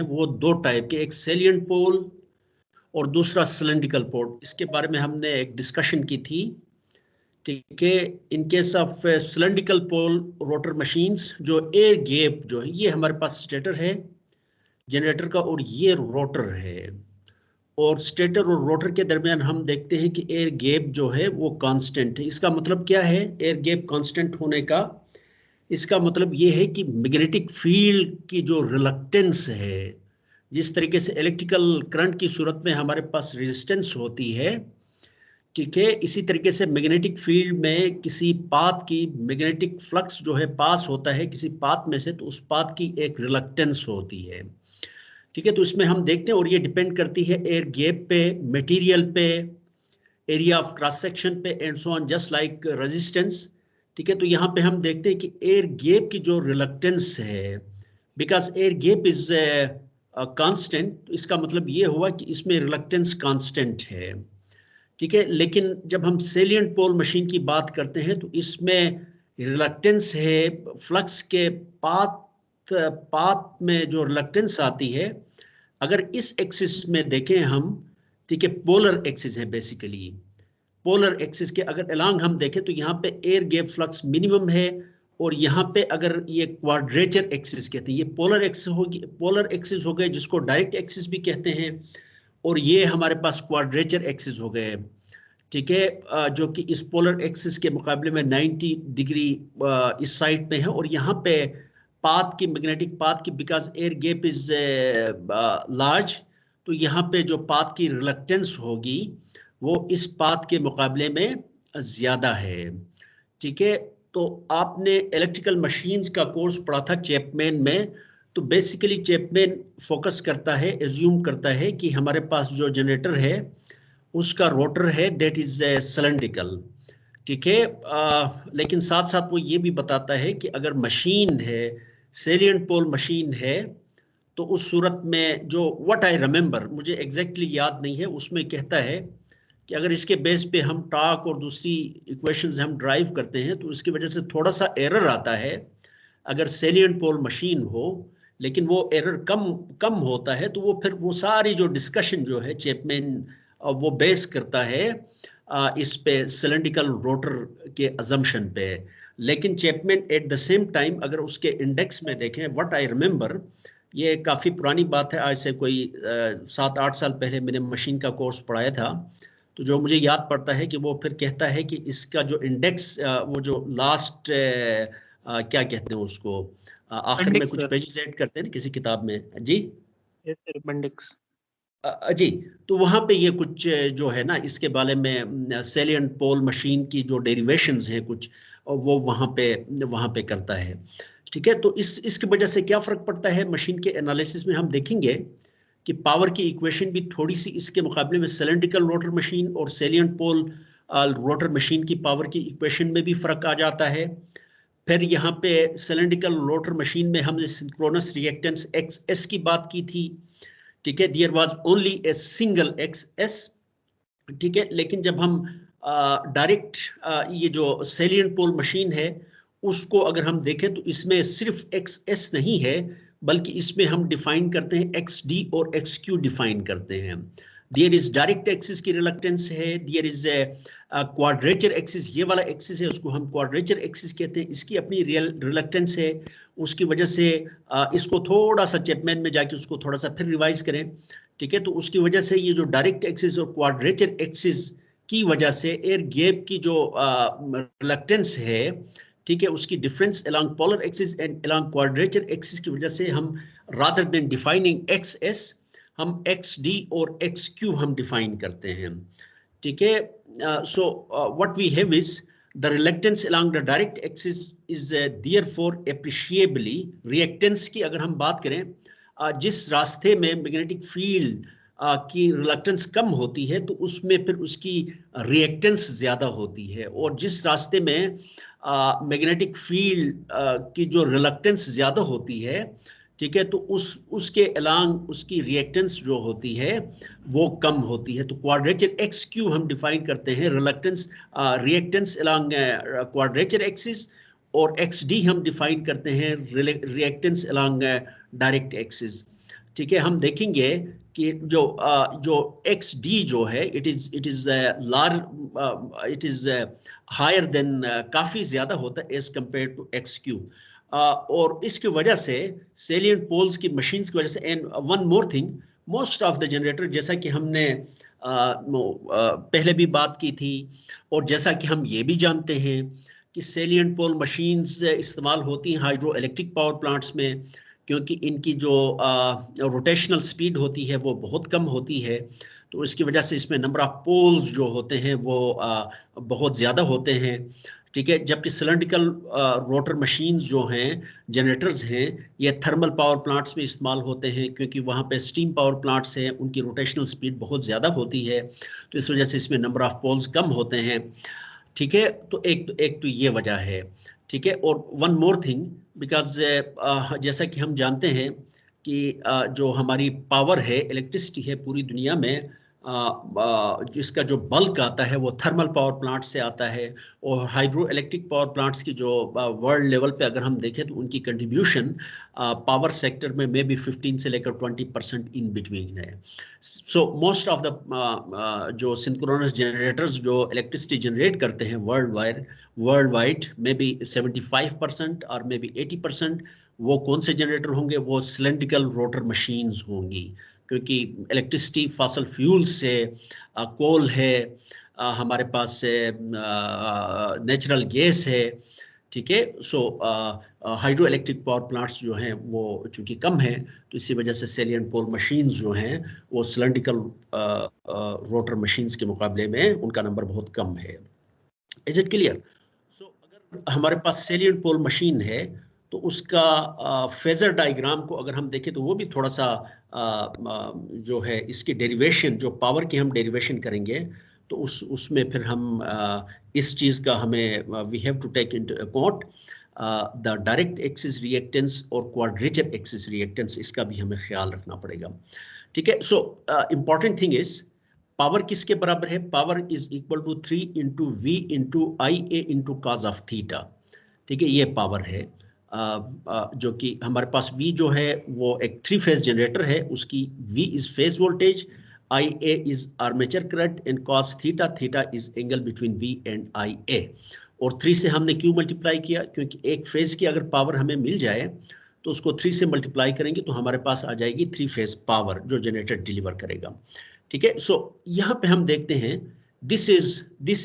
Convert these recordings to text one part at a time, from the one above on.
वो दो टाइप के, एक सेलिएंट पोल और दूसरा सिलेंड्रिकल पोल। इसके बारे में हमने एक डिस्कशन की थी। ठीक है, in case of cylindrical pole rotor machines, जो एयर गैप जो है, ये हमारे पास स्टेटर है जनरेटर का और ये रोटर है, और स्टेटर और रोटर के दरमियान हम देखते हैं कि एयर गैप जो है वो कांस्टेंट है। इसका मतलब क्या है एयर गैप कांस्टेंट होने का? इसका मतलब ये है कि मैग्नेटिक फील्ड की जो रिलक्टेंस है, जिस तरीके से इलेक्ट्रिकल करंट की सूरत में हमारे पास रेजिस्टेंस होती है, ठीक है, इसी तरीके से मैग्नेटिक फील्ड में किसी पाथ की मैग्नेटिक फ्लक्स जो है पास होता है किसी पाथ में से, तो उस पाथ की एक रिलक्टेंस होती है। ठीक है, तो इसमें हम देखते हैं, और ये डिपेंड करती है एयर गैप पे, मटेरियल पे, एरिया ऑफ क्रॉस सेक्शन पे, and so on, just like resistance. ठीक है, तो यहाँ पे हम देखते हैं कि एयर गैप की जो रिलक्टेंस है, because air gap is constant, इसका मतलब ये हुआ कि इसमें रिलक्टेंस कांस्टेंट है। ठीक है, लेकिन जब हम सेलिएंट पोल मशीन की बात करते हैं तो इसमें रिलक्टेंस है फ्लक्स के पाथ पाथ में जो रिलक्टेंस आती है, अगर इस एक्सिस में देखें हम, ठीक है, पोलर एक्सिस है बेसिकली। पोलर एक्सिस के अगर अलोंग हम देखें तो यहाँ पे एयर गैप फ्लक्स मिनिमम है, और यहाँ पे अगर ये क्वाड्रेचर एक्सिस कहते हैं, ये पोलर एक्सिस होगी, पोलर एक्सिस हो गए जिसको डायरेक्ट एक्सिस भी कहते हैं, और ये हमारे पास क्वाड्रेचर एक्सिस हो गए। ठीक है, जो कि इस पोलर एक्सिस के मुकाबले में 90 डिग्री इस साइड पे है, और यहाँ पे पाथ की मैग्नेटिक पाथ की, because air gap is large, तो यहाँ पे जो पाथ की रिलक्टेंस होगी वो इस पाथ के मुकाबले में ज़्यादा है। ठीक है, तो आपने इलेक्ट्रिकल मशीन्स का कोर्स पढ़ा था चैपमैन में, तो बेसिकली चैपमैन फोकस करता है, एज्यूम करता है कि हमारे पास जो जनरेटर है उसका रोटर है दैट इज सिलेंड्रिकल। ठीक है, लेकिन साथ साथ वो ये भी बताता है कि अगर मशीन है, सेलिएंट पोल मशीन है, तो उस सूरत में जो व्हाट आई रिमेंबर, मुझे एग्जैक्टली याद नहीं है, उसमें कहता है कि अगर इसके बेस पे हम टॉर्क और दूसरी इक्वेशंस हम ड्राइव करते हैं तो इसकी वजह से थोड़ा सा एरर आता है अगर सेलिएंट पोल मशीन हो, लेकिन वो एरर कम कम होता है, तो वो फिर वो सारी जो डिस्कशन जो है चैपमैन वो बेस करता है इस पे सिलेंड्रिकल रोटर के अजम्पशन पे। लेकिन Chapman at the same time अगर उसके इंडेक्स में देखें, व्हाट आई रिमेंबर, ये काफ़ी पुरानी बात है, आज से कोई 7-8 साल पहले मैंने मशीन का कोर्स पढ़ाया था, तो जो मुझे याद पड़ता है कि वो फिर कहता है कि इसका जो इंडेक्स वो जो लास्ट क्या कहते हैं उसको, आखिर में कुछ पेजेस ऐड करते हैं ना किसी किताब में जी। Yes sir, appendix. जी, तो वहाँ पे ये कुछ जो है ना इसके बारे में सेलिएंट पोल मशीन की जो डेरिवेशंस हैं कुछ, वो वहाँ पे करता है। ठीक है, तो इसकी वजह से क्या फ़र्क पड़ता है मशीन के एनालिसिस में, हम देखेंगे कि पावर की इक्वेशन भी थोड़ी सी इसके मुकाबले में सिलेंड्रिकल रोटर मशीन और सेलिएंट पोल रोटर मशीन की पावर की इक्वेशन में भी फ़र्क आ जाता है। फिर यहाँ पे सिलेंड्रिकल रोटर मशीन में हमने सिंक्रोनस रिएक्टेंस एक्स एस की बात की थी। ठीक है, there was only a single X S. ठीक है, लेकिन जब हम डायरेक्ट ये जो सेलिएंट पोल मशीन है उसको अगर हम देखें तो इसमें सिर्फ एक्स एस नहीं है, बल्कि इसमें हम डिफाइन करते हैं एक्स डी और एक्स क्यू डिफाइन करते हैं। देयर इज डायरेक्ट एक्सिस की रिलक्टेंस है, देयर इज क्वाड्रेचर एक्सिस, ये वाला एक्सिस है उसको हम क्वाड्रेचर एक्सिस कहते हैं, इसकी अपनी रिलक्टेंस है। उसकी वजह से इसको थोड़ा सा चैपमैन में जाके उसको थोड़ा सा फिर रिवाइज करें। ठीक है, तो उसकी वजह से ये जो डायरेक्ट एक्सिस और क्वाड्रेचर एक्सिस की वजह से एयर गैप की जो रिलक्टेंस है, ठीक है, उसकी difference along polar axis and along quadrature axis की वजह से हम rather than defining X S, हम एक्स डी और एक्स क्यू हम डिफाइन करते हैं। ठीक है, so what we have is the reluctance along the direct axis is therefore appreciably, reactance की अगर हम बात करें, जिस रास्ते में मैग्नेटिक फील्ड की रिलक्टेंस कम होती है तो उसमें फिर उसकी रिएक्टेंस ज़्यादा होती है, और जिस रास्ते में मैग्नेटिक फील्ड की जो रिलक्टेंस ज़्यादा होती है, ठीक है, तो उसके अलांग उसकी रिएक्टेंस जो होती है वो कम होती है। तो क्वाड्रेचर एक्स क्यू हम डिफाइन करते हैं reluctance reactance along quadrature axis, और एक्स डी हम डिफाइन करते हैं रिएक्टेंस अलांग डायरेक्ट एक्सिस। ठीक है, हम देखेंगे कि जो एक्स डी जो है it is large, it is higher than, काफ़ी ज़्यादा होता है as compared to X Q. और इसकी वजह से सेलियंट पोल्स की मशीन्स की वजह से, and one more thing, most of the generator, जैसा कि हमने पहले भी बात की थी और जैसा कि हम ये भी जानते हैं कि सेलियंट पोल मशीन्स इस्तेमाल होती हैं हाइड्रो इलेक्ट्रिक पावर प्लांट्स में, क्योंकि इनकी जो रोटेशनल स्पीड होती है वो बहुत कम होती है, तो इसकी वजह से इसमें नंबर ऑफ पोल्स जो होते हैं वो बहुत ज़्यादा होते हैं। ठीक है, जबकि सिलेंड्रिकल रोटर मशीन्स जो हैं, जनरेटर्स हैं, ये थर्मल पावर प्लांट्स में इस्तेमाल होते हैं, क्योंकि वहाँ पे स्टीम पावर प्लांट्स हैं, उनकी रोटेशनल स्पीड बहुत ज़्यादा होती है, तो इस वजह से इसमें नंबर ऑफ पोल्स कम होते हैं। ठीक है, तो एक तो ये वजह है। ठीक है, और वन मोर थिंग, बिकॉज जैसा कि हम जानते हैं कि जो हमारी पावर है, इलेक्ट्रिसिटी है पूरी दुनिया में, जिसका जो बल्क आता है वो थर्मल पावर प्लांट से आता है, और हाइड्रो इलेक्ट्रिक पावर प्लांट्स की जो वर्ल्ड लेवल पे अगर हम देखें तो उनकी कंट्रीब्यूशन पावर सेक्टर में मे बी 15 से लेकर 20% इन बिटवीन है। सो मोस्ट ऑफ द जो सिंक्रोनस जनरेटर्स जो इलेक्ट्रिसिटी जनरेट करते हैं वर्ल्ड वाइड मे बी 75% और मे बी 80%, वो कौन से जनरेटर होंगे? वो सिलेंड्रिकल रोटर मशीन्स होंगी, क्योंकि इलेक्ट्रिसिटी फॉसल फ्यूल से, कोल है, हमारे पास नेचुरल गैस है। ठीक है, सो हाइड्रो इलेक्ट्रिक पावर प्लांट्स जो हैं वो चूंकि कम हैं, तो इसी वजह से सेलियंट पोल मशीन्स जो हैं वो सिलेंड्रिकल रोटर मशीन्स के मुकाबले में उनका नंबर बहुत कम है। Is it clear? सो अगर हमारे पास सेलियंट पोल मशीन है तो उसका फेजर डायग्राम को अगर हम देखें तो वो भी थोड़ा सा जो है इसकी डेरिवेशन, जो पावर की हम डेरिवेशन करेंगे, तो उसमें फिर हम इस चीज़ का हमें we have to take into account the direct axis reactance और क्वाड्रेचर एक्सिस रिएक्टेंस, इसका भी हमें ख्याल रखना पड़ेगा। ठीक है, so important thing is power किसके बराबर है? Power is equal to 3 into V into I A into cos of theta. ठीक है, ये पावर है जो कि हमारे पास V जो है वो एक 3 फेज जनरेटर है, उसकी V is phase voltage, IA is armature current, and cos theta is angle between V and IA। और 3 से हमने क्यों मल्टीप्लाई किया? क्योंकि एक फेज की अगर पावर हमें मिल जाए तो उसको 3 से मल्टीप्लाई करेंगे तो हमारे पास आ जाएगी 3 फेज पावर जो जनरेटर डिलीवर करेगा। ठीक है, सो यहाँ पे हम देखते हैं दिस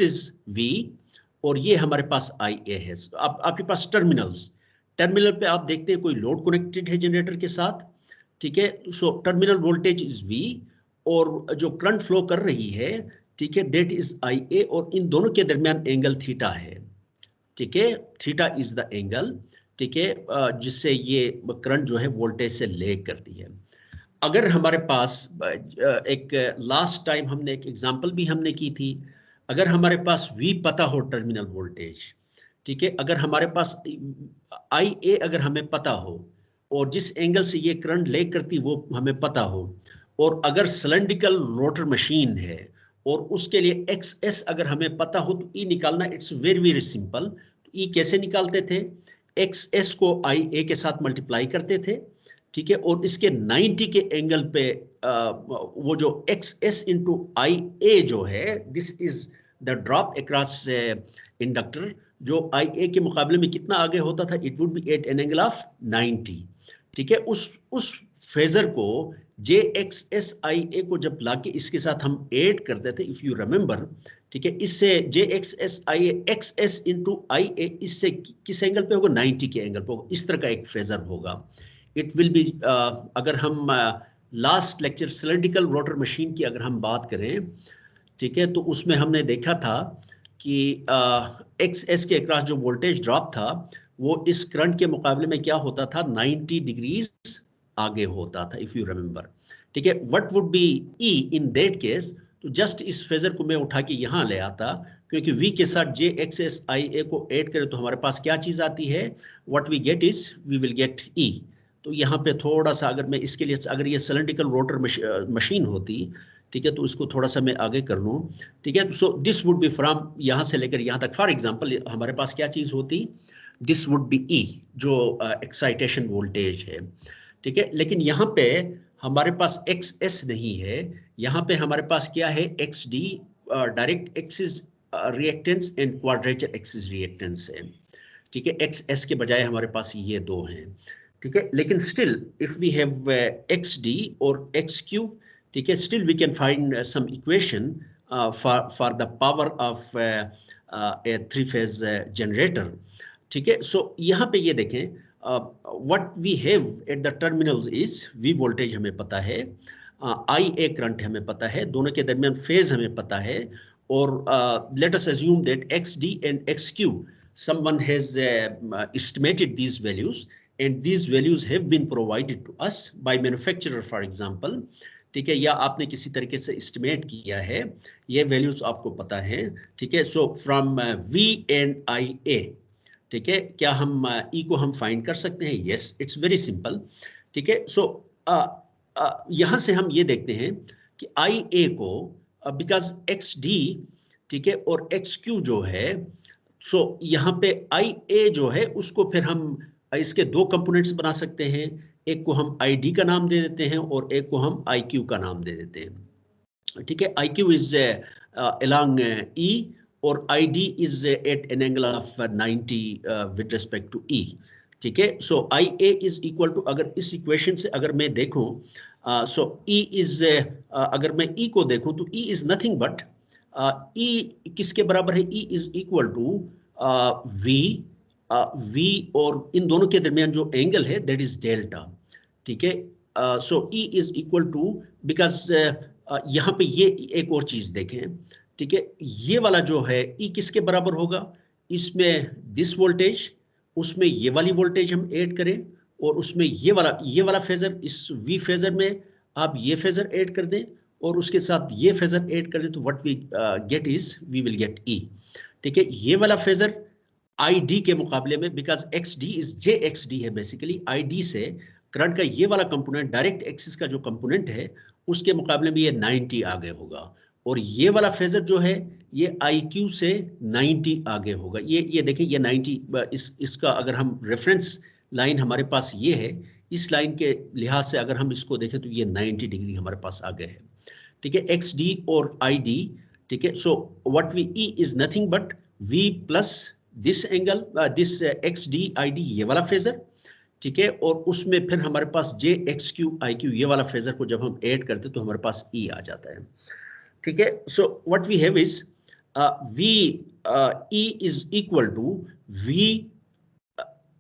इज V और ये हमारे पास IA है। आपके पास टर्मिनल पे आप देखते हैं कोई लोड कनेक्टेड है जनरेटर के साथ। ठीक है, so terminal voltage is V और जो करंट फ्लो कर रही है, ठीक है, दैट इज IA, और इन दोनों के दरमियान एंगल थीटा है। ठीक है, थीटा इज द एंगल, ठीक है, जिससे ये करंट जो है वोल्टेज से लेग करती है। अगर हमारे पास एक लास्ट टाइम हमने एक एग्जांपल भी हमने की थी, अगर हमारे पास V पता हो टर्मिनल वोल्टेज, ठीक है, अगर हमारे पास IA अगर हमें पता हो और जिस एंगल से ये करंट लेग करती वो हमें पता हो, और अगर सिलेंड्रिकल रोटर मशीन है और उसके लिए XS अगर हमें पता हो तो E निकालना इट्स वेरी वेरी सिंपल। तो E कैसे निकालते थे? XS को IA के साथ मल्टीप्लाई करते थे, ठीक है, और इसके 90 के एंगल पे वो जो XS इंटू IA जो है, this is the drop across inductor, जो IA के मुकाबले में कितना आगे होता था? It would be at an angle of 90। ठीक है, उस फेजर को JXSIA को जब लाके इसके साथ हम ऐड करते थे, इफ यू रिमेंबर, ठीक है, इससे JXSIA XS इंटू IA इससे किस एंगल पे होगा? 90 के एंगल पे होगा। इस तरह का एक फेजर होगा। इट विल बी, अगर हम last lecture cylindrical rotor machine की अगर हम बात करें, ठीक है, तो उसमें हमने देखा था कि XS के अक्रॉस जो वोल्टेज ड्रॉप था वो इस करंट के मुकाबले में क्या होता था? 90 डिग्रीज आगे होता था, इफ यू रिमेंबर। ठीक है, what would be E in that case? तो जस्ट इस फेजर को मैं उठा के यहाँ ले आता, क्योंकि V के साथ JXSIA को ऐड करें तो हमारे पास क्या चीज आती है? What we get is we will get E। तो यहाँ पे थोड़ा सा अगर मैं इसके लिए, अगर ये सिलेंड्रिकल रोटर मशीन होती, ठीक है, तो इसको थोड़ा सा मैं आगे कर लूँ। ठीक है, so this would be from यहाँ से लेकर यहाँ तक। फॉर एग्जांपल हमारे पास क्या चीज़ होती? दिस वुड बी E, जो एक्साइटेशन वोल्टेज है। ठीक है, लेकिन यहाँ पे हमारे पास एक्स एस नहीं है, यहाँ पे हमारे पास क्या है, X D direct axis reactance and quadrature axis reactance है, ठीक है। एक्स एस के बजाय हमारे पास ये दो हैं, ठीक है। लेकिन still if we have X D और एक्स क्यू, ठीक है, still we can find some equation for the power of a 3-phase generator, ठीक है। सो यहाँ पे ये देखें, what we have at the terminals is V voltage हमें पता है, आई ए करंट हमें पता है, दोनों के दरमियान फेज हमें पता है, और let us assume that x D and x Q someone has estimated these values and these values have been provided to us by manufacturer for example, ठीक है, या आपने किसी तरीके से estimate किया है, ये values आपको पता है, ठीक है। so from V and IA, ठीक है, क्या हम E को हम find कर सकते हैं? yes, it's very simple, ठीक है। so यहाँ से हम ये देखते हैं कि IA को because XD, ठीक है, और XQ जो है, सो यहाँ पे आई ए जो है उसको फिर हम इसके दो कंपोनेंट्स बना सकते हैं, एक को हम आई डी का नाम दे देते हैं और एक को हम आई क्यू का नाम दे देते हैं, ठीक है। I Q is along E और I D is at an angle of 90 with respect to E, ठीक है। So I A is equal to, अगर इस इक्वेशन से अगर मैं देखूं, सो ई इज, अगर मैं ई को देखूं तो E is nothing but, E किसके बराबर है, E is equal to V और इन दोनों के दरमियान जो एंगल है दैट इज डेल्टा, ठीक है। So E is equal to, because यहाँ पे ये एक और चीज देखें, ठीक है, ये वाला जो है ई किसके बराबर होगा, इसमें दिस वोल्टेज, उसमें ये वाली वोल्टेज हम ऐड करें, और उसमें ये वाला फेजर, इस वी फेजर में आप ये फेजर ऐड कर दें और उसके साथ ये फेजर ऐड कर दें, तो what we get is we will get E, ठीक है। ये वाला फेजर आई डी के मुकाबले में, because x D is J x D है बेसिकली, आई डी से करंट का ये वाला कंपोनेंट, डायरेक्ट एक्सिस का जो कंपोनेंट है उसके मुकाबले में ये 90 आगे होगा, और ये वाला फेजर जो है ये आई क्यू से 90 आगे होगा। ये देखें, ये 90, इसका अगर हम रेफरेंस लाइन हमारे पास ये है, इस लाइन के लिहाज से अगर हम इसको देखें तो ये 90 डिग्री हमारे पास आगे है, ठीक है, एक्स डी और आई डी, ठीक है। So what we E is nothing but V plus this angle, this X D I D, ये वाला फेजर, ठीक है, और उसमें फिर हमारे पास J X Q I Q, ये वाला फेजर को जब हम ऐड करते तो हमारे पास ई आ जाता है, ठीक है। So what we have is V E is equal to V,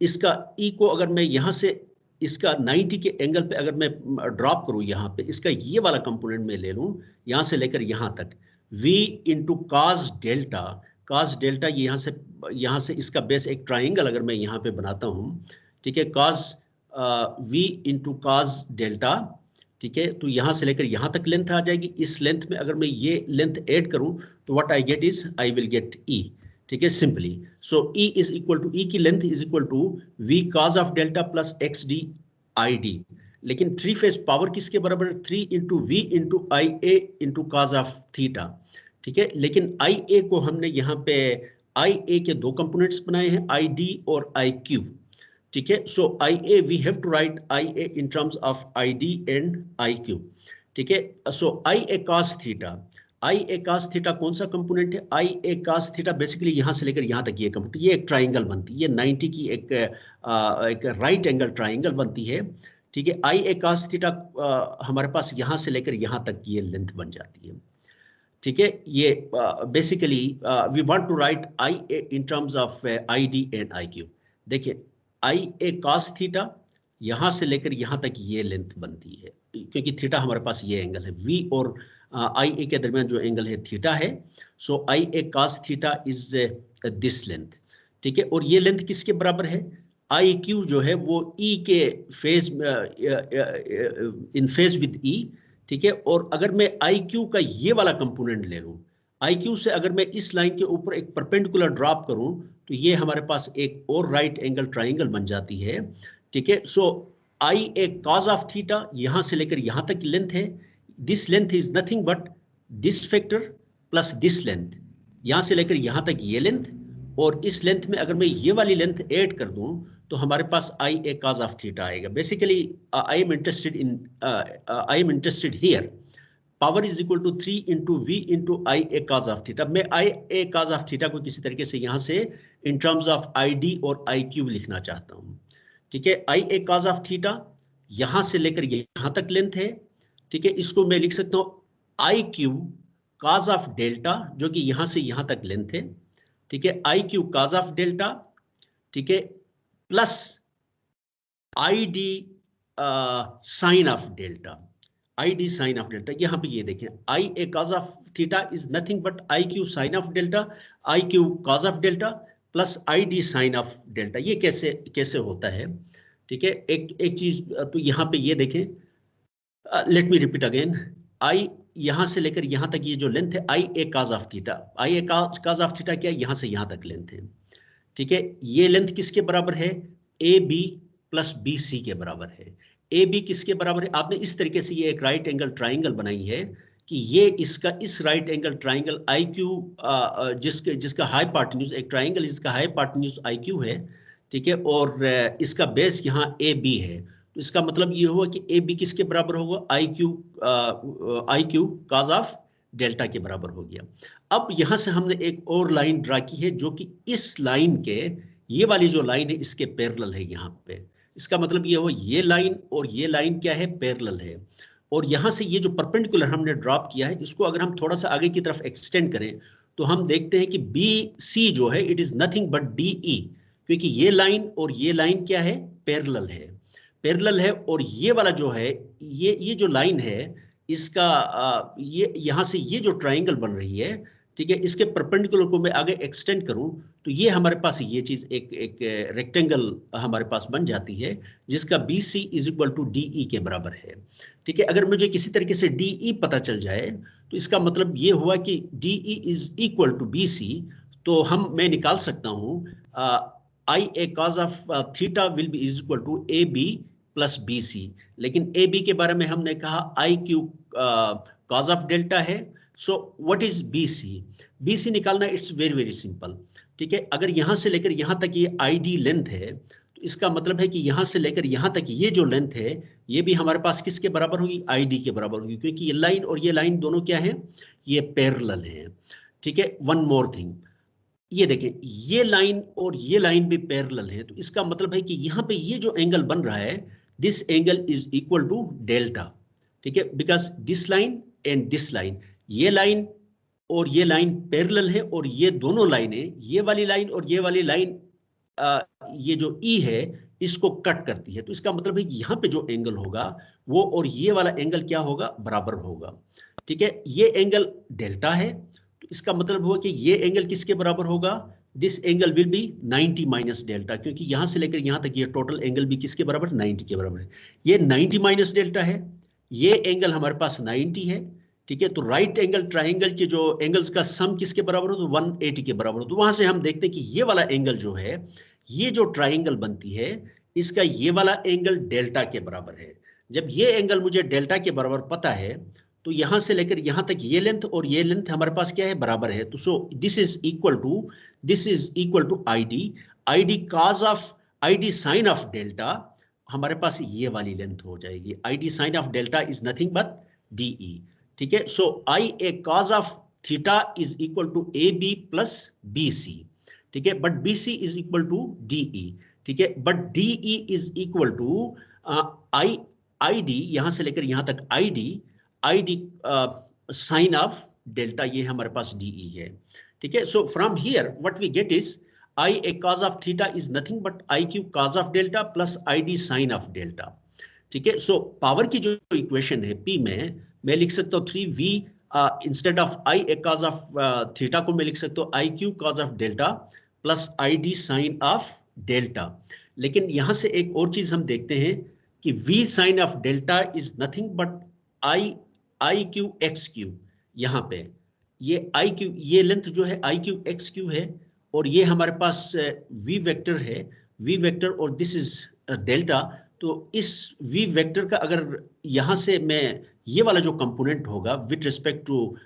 इसका ई को अगर मैं यहाँ से इसका 90 के एंगल पे अगर मैं ड्रॉप करूँ, यहाँ पे इसका ये वाला कंपोनेंट में ले लूँ, यहाँ से लेकर यहाँ तक, v इंटू काज डेल्टा, काज डेल्टा यहाँ से इसका बेस एक ट्राइंगल अगर मैं यहाँ पे बनाता हूँ, ठीक है, काज v इंटू काज डेल्टा, ठीक है, तो यहाँ से लेकर यहाँ तक लेंथ आ जाएगी। इस लेंथ में अगर मैं ये लेंथ ऐड करूँ तो what I get is I will get e, ठीक है, simply. So E is equal to, E की length is equal to V cos of delta plus X D I D, लेकिन 3-phase पावर किसके बराबर है, 3 into V into I A into cos of theta, ठीक है। लेकिन आई ए को हमने यहाँ पे आई ए के दो कंपोनेंट्स बनाए हैं, आई डी और आई क्यू, ठीक है। So I A we have to write I A in terms of I D and I Q, ठीक है। So I A cos theta, I A cos theta कौन सा कंपोनेंट है, I A cos theta basically यहाँ से लेकर यहाँ तक ये कंपोनेंट, ये एक ट्राइंगल बनती है, ये 90 की एक राइट एंगल ट्राइंगल बनती है, ठीक है। आई ए cos थीटा हमारे पास यहाँ से लेकर यहाँ तक ये लेंथ बन जाती है, ठीक है। ये basically we want to write I A in terms of I D and I Q. देखिए आई ए cos थीटा यहाँ से लेकर यहाँ तक ये लेंथ बनती है, क्योंकि थीटा हमारे पास ये एंगल है, वी और आई ए के दरमियान जो एंगल है थीटा है। So I A cos theta is this length, ठीक है, और ये लेंथ किसके बराबर है, आई क्यू जो है वो ई के फेज इन फेज विद ई, ठीक है। और अगर मैं आई क्यू का ये वाला कंपोनेंट ले लूँ, आई क्यू से अगर मैं इस लाइन के ऊपर एक परपेंडिकुलर ड्रॉप करूँ तो ये हमारे पास एक और राइट एंगल ट्राइंगल बन जाती है, ठीक है। So I A cos of theta यहाँ से लेकर यहाँ तक लेंथ है, this length is nothing but this factor plus this length, यहाँ से लेकर यहाँ तक ये लेंथ, और इस लेंथ में अगर मैं ये वाली लेंथ ऐड कर दूं तो तो हमारे पास I A cos of theta आएगा. Basically I am interested here power is equal to 3 into V into I A cos of theta. मैं I A cos of theta को किसी तरीके से यहाँ से in terms of I D और I Q लिखना चाहता हूँ. ठीक है, I A cos of theta यहाँ से लेकर यहाँ तक लेंथ है. ठीक है, इसको मैं लिख सकता हूँ आई क्यूब cos ऑफ डेल्टा, जो कि यहाँ से यहाँ तक लेंथ है. ठीक है, I Q cos of delta. ठीक है, plus I D sine of delta. I D sine of delta, यहाँ पे ये देखें, I A cos of theta is nothing but I Q sine of delta, I Q cos of delta plus I D sine of delta. ये कैसे कैसे होता है? ठीक है, एक चीज तो यहाँ पे ये देखें, लेट मी रिपीट अगेन. आई यहाँ से लेकर यहाँ तक ये जो लेंथ है I A cos of theta, I A cos of theta क्या है, यहाँ से यहाँ तक लेंथ है. ठीक है, ये लेंथ किसके बराबर है? A B plus B C के बराबर है. ए बी किसके बराबर है? आपने इस तरीके से ये एक राइट एंगल ट्राइंगल बनाई है कि ये इसका इस right angle triangle I Q जिसका हाइपोटेन्यूज, एक ट्राइंगल जिसका हाइपोटेन्यूज आई क्यू है. ठीक है, और इसका बेस यहाँ ए बी है. तो इसका मतलब ये हुआ कि ए बी किसके बराबर होगा? आई क्यू cos ऑफ डेल्टा के बराबर हो गया. अब यहाँ से हमने एक और लाइन ड्रा की है जो कि इस लाइन के, ये वाली जो लाइन है इसके पैरेलल है यहाँ पे. इसका मतलब ये हो, ये लाइन और ये लाइन क्या है? पैरेलल है. और यहाँ से ये जो परपेंडिकुलर हमने ड्रॉप किया है, इसको अगर हम थोड़ा सा आगे की तरफ एक्सटेंड करें तो हम देखते हैं कि बी सी जो है it is nothing but D ई, क्योंकि ये लाइन और ये लाइन क्या है? पैरेलल है. पैरेलल है, और ये वाला जो है, ये जो लाइन है इसका ये यहाँ से ये जो ट्राइंगल बन रही है, ठीक है, इसके परपेंडिकुलर को मैं आगे एक्सटेंड करूं तो ये हमारे पास ये चीज एक रेक्टेंगल हमारे पास बन जाती है जिसका B C is equal to D E के बराबर है. ठीक है, अगर मुझे किसी तरीके से डी ई पता चल जाए तो इसका मतलब ये हुआ कि D E is equal to B C. तो मैं निकाल सकता हूँ I A cos of theta will be is equal to A B plus B C. लेकिन ए बी के बारे में हमने कहा I Q cos of delta है. So what is B C? B C निकालना इट्स वेरी वेरी सिंपल. ठीक है, अगर यहाँ से लेकर यहाँ तक ये आई डी लेंथ है तो इसका मतलब है कि यहाँ से लेकर यहाँ तक ये जो लेंथ है ये भी हमारे पास किसके बराबर होगी? आई डी के बराबर होगी, क्योंकि ये लाइन और ये लाइन दोनों क्या है? ये पैरेलल है. ठीक है, वन मोर थिंग, ये देखें, ये लाइन और ये लाइन भी पैरेलल है. तो इसका मतलब है कि यहाँ पे ये जो एंगल बन रहा है, this angle is equal to delta. ठीक है, because this line and this line, ये लाइन और ये लाइन पैरेलल है, और ये दोनों लाइनें, ये वाली लाइन और ये वाली लाइन, ये जो ई है इसको कट करती है. तो इसका मतलब है कि यहाँ पे जो एंगल होगा वो और ये वाला एंगल क्या होगा? बराबर होगा. ठीक है, ये एंगल डेल्टा है, तो इसका मतलब हुआ कि ये एंगल किसके बराबर होगा? This angle will be 90 minus delta, क्योंकि यहाँ से लेकर यहाँ तक ये टोटल एंगल भी किसके बराबर? 90 के बराबर है. ये 90 माइनस डेल्टा है, ये एंगल हमारे पास 90 है. ठीक है, तो राइट एंगल ट्राइंगल के जो एंगल्स का सम किसके बराबर हो? तो 180 के बराबर हो. तो वहां से हम देखते हैं कि ये वाला एंगल जो है, ये जो ट्राइंगल बनती है इसका ये वाला एंगल डेल्टा के बराबर है. जब ये एंगल मुझे डेल्टा के बराबर पता है तो यहां से लेकर यहां तक ये लेंथ और ये लेंथ हमारे पास क्या है? बराबर है. तो so this is equal to I D cos of I D sine of delta. हमारे पास ये वाली लेंथ हो जाएगी. I D sine of delta is nothing but D E. ठीक है, so I A cos of theta is equal to A B plus B C. ठीक है, but B C is equal to D E. ठीक है, but D E is equal to I D, यहां से लेकर यहां तक I D sine of delta, ये हमारे पास डी ई है. ठीक है, so from here what we get is I A cos of theta is nothing but I Q cos of delta plus I D sine of delta. ठीक है, so power की जो इक्वेशन है P में मैं लिख सकता हूँ 3v instead of I A cos of theta को मैं लिख सकता हूँ I Q cos of delta plus I D sine of delta. लेकिन यहाँ से एक और चीज हम देखते हैं कि v sine of delta is nothing but I Q X Q. यहाँ पे ये आई क्यू, ये लेंथ जो है आई क्यू एक्स क्यू है, और ये हमारे पास v वेक्टर है, v वेक्टर, और दिस इज डेल्टा. तो इस v वेक्टर का अगर यहाँ से मैं ये वाला जो कंपोनेंट होगा विद रिस्पेक्ट टू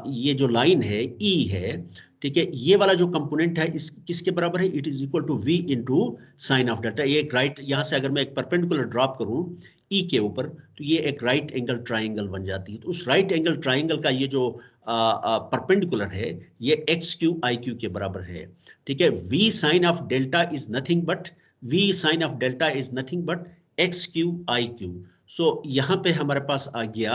ये जो लाइन है e है, ठीक है, ये वाला जो कंपोनेंट है इस किसके बराबर है, it is equal to v into sine of delta. ये एक राइट, यहाँ से अगर मैं एक परपेंडिकुलर ड्रॉप करूँ E के ऊपर तो ये एक राइट एंगल ट्राइंगल बन जाती है। तो उस राइट एंगल ट्राइंगल का ये जो परपेंडिकुलर है ये एक्स क्यू आई क्यू के बराबर है। ठीक है, v sine of delta is nothing but X Q I Q. सो यहाँ पे हमारे पास आ गया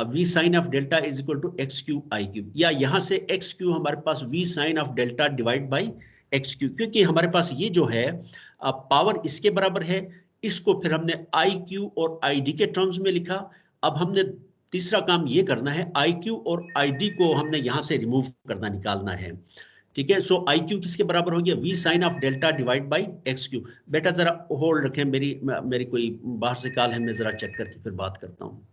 v sine of delta is equal to X Q I Q, या यहाँ से एक्स क्यू हमारे पास v sine of delta divide by X Q, क्योंकि हमारे पास ये जो है पावर इसके बराबर है। इसको फिर हमने आई क्यू और आई डी के टर्म्स में लिखा। अब हमने तीसरा काम ये करना है, आई क्यू और आई डी को हमने यहाँ से रिमूव करना, निकालना है। ठीक है, सो आई क्यू किसके बराबर हो गया, v sine of delta divide by X Q. बेटा जरा होल्ड रखें, मेरी कोई बाहर से कॉल है, मैं जरा चेक करके फिर बात करता हूँ।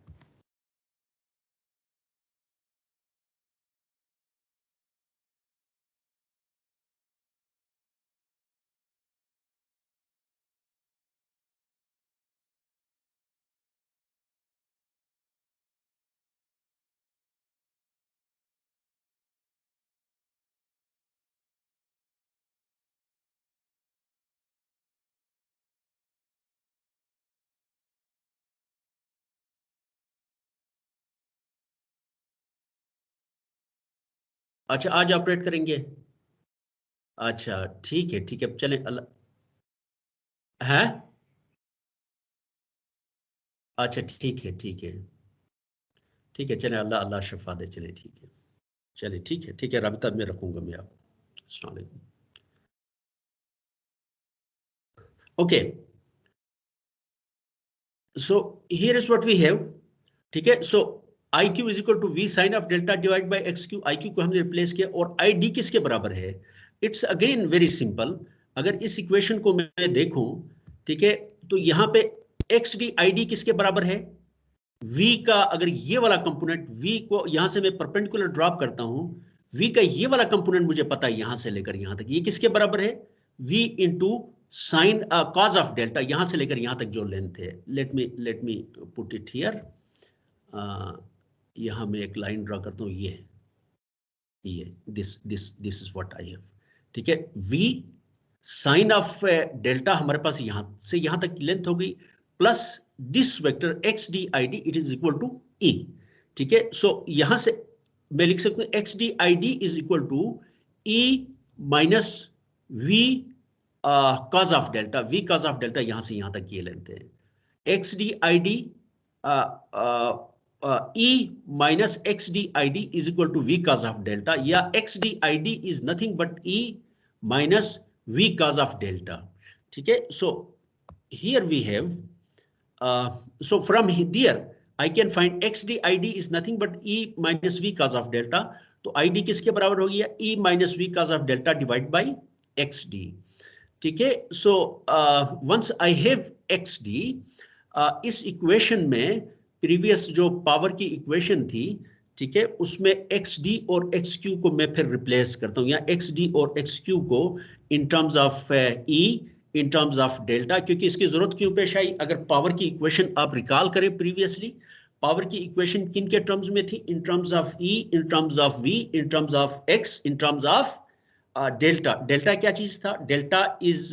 अच्छा, आज ऑपरेट करेंगे। अच्छा ठीक है, अब चलें। है, अच्छा ठीक है, चलें, अल्लाह अल्लाह शफा दे। चले ठीक है, चले ठीक है, राबिता में रखूंगा मैं आपको। अस्सलाम वालेकुम। Okay, so here is what we have. ठीक है, so I Q is equal to V sine of delta divide by X Q. I Q को हमने रिप्लेस किया, और आई डी किसके बराबर है, इट्स अगेन वेरी सिंपल। अगर इस इक्वेशन को मैं देखूं, ठीक है, तो यहाँ पे एक्स डी आई डी किसके बराबर है, v का, अगर ये वाला कंपोनेंट v को यहां से मैं परपेंडिकुलर ड्रॉप करता हूं, v का ये वाला कंपोनेंट मुझे पता है यहां से लेकर यहां तक, ये किसके बराबर है, v into sign cause of delta, यहां से लेकर यहां तक जो लेंथ है। Let me put it here. यहां मैं एक लाइन ड्रॉ करता हूं, ये this is what I have. ठीक है, v साइन ऑफ डेल्टा हमारे पास यहां से यहां तक की लेंथ हो गई, plus this vector X D I D, it is equal to E. ठीक है, सो यहां से मैं लिख सकता हूं X D I D is equal to E minus V cos of delta. V cos of delta यहां से यहां तक ये लेंथ है, X D I D E minus X D I D is equal to V cos of delta, या X D I D is nothing but E minus v cos of delta. ठीक है, so here we have so from there I can find x d I d is nothing but e minus v cos of delta. तो I d किसके बराबर हो गया, e minus v cos of delta divided by x d. ठीक है, so once I have x d, इस equation में previous जो पावर की इक्वेशन थी, ठीक है, उसमें एक्स डी और एक्स क्यू को मैं फिर रिप्लेस करता हूँ, या एक्स डी और एक्स क्यू को in terms of E, in terms of delta, क्योंकि इसकी जरूरत क्यों पेश आई। अगर पावर की इक्वेशन आप रिकॉल करें प्रीवियसली, पावर की इक्वेशन किन के टर्म्स में थी, in terms of E, in terms of V, in terms of X, in terms of delta. Delta क्या चीज था, डेल्टा इज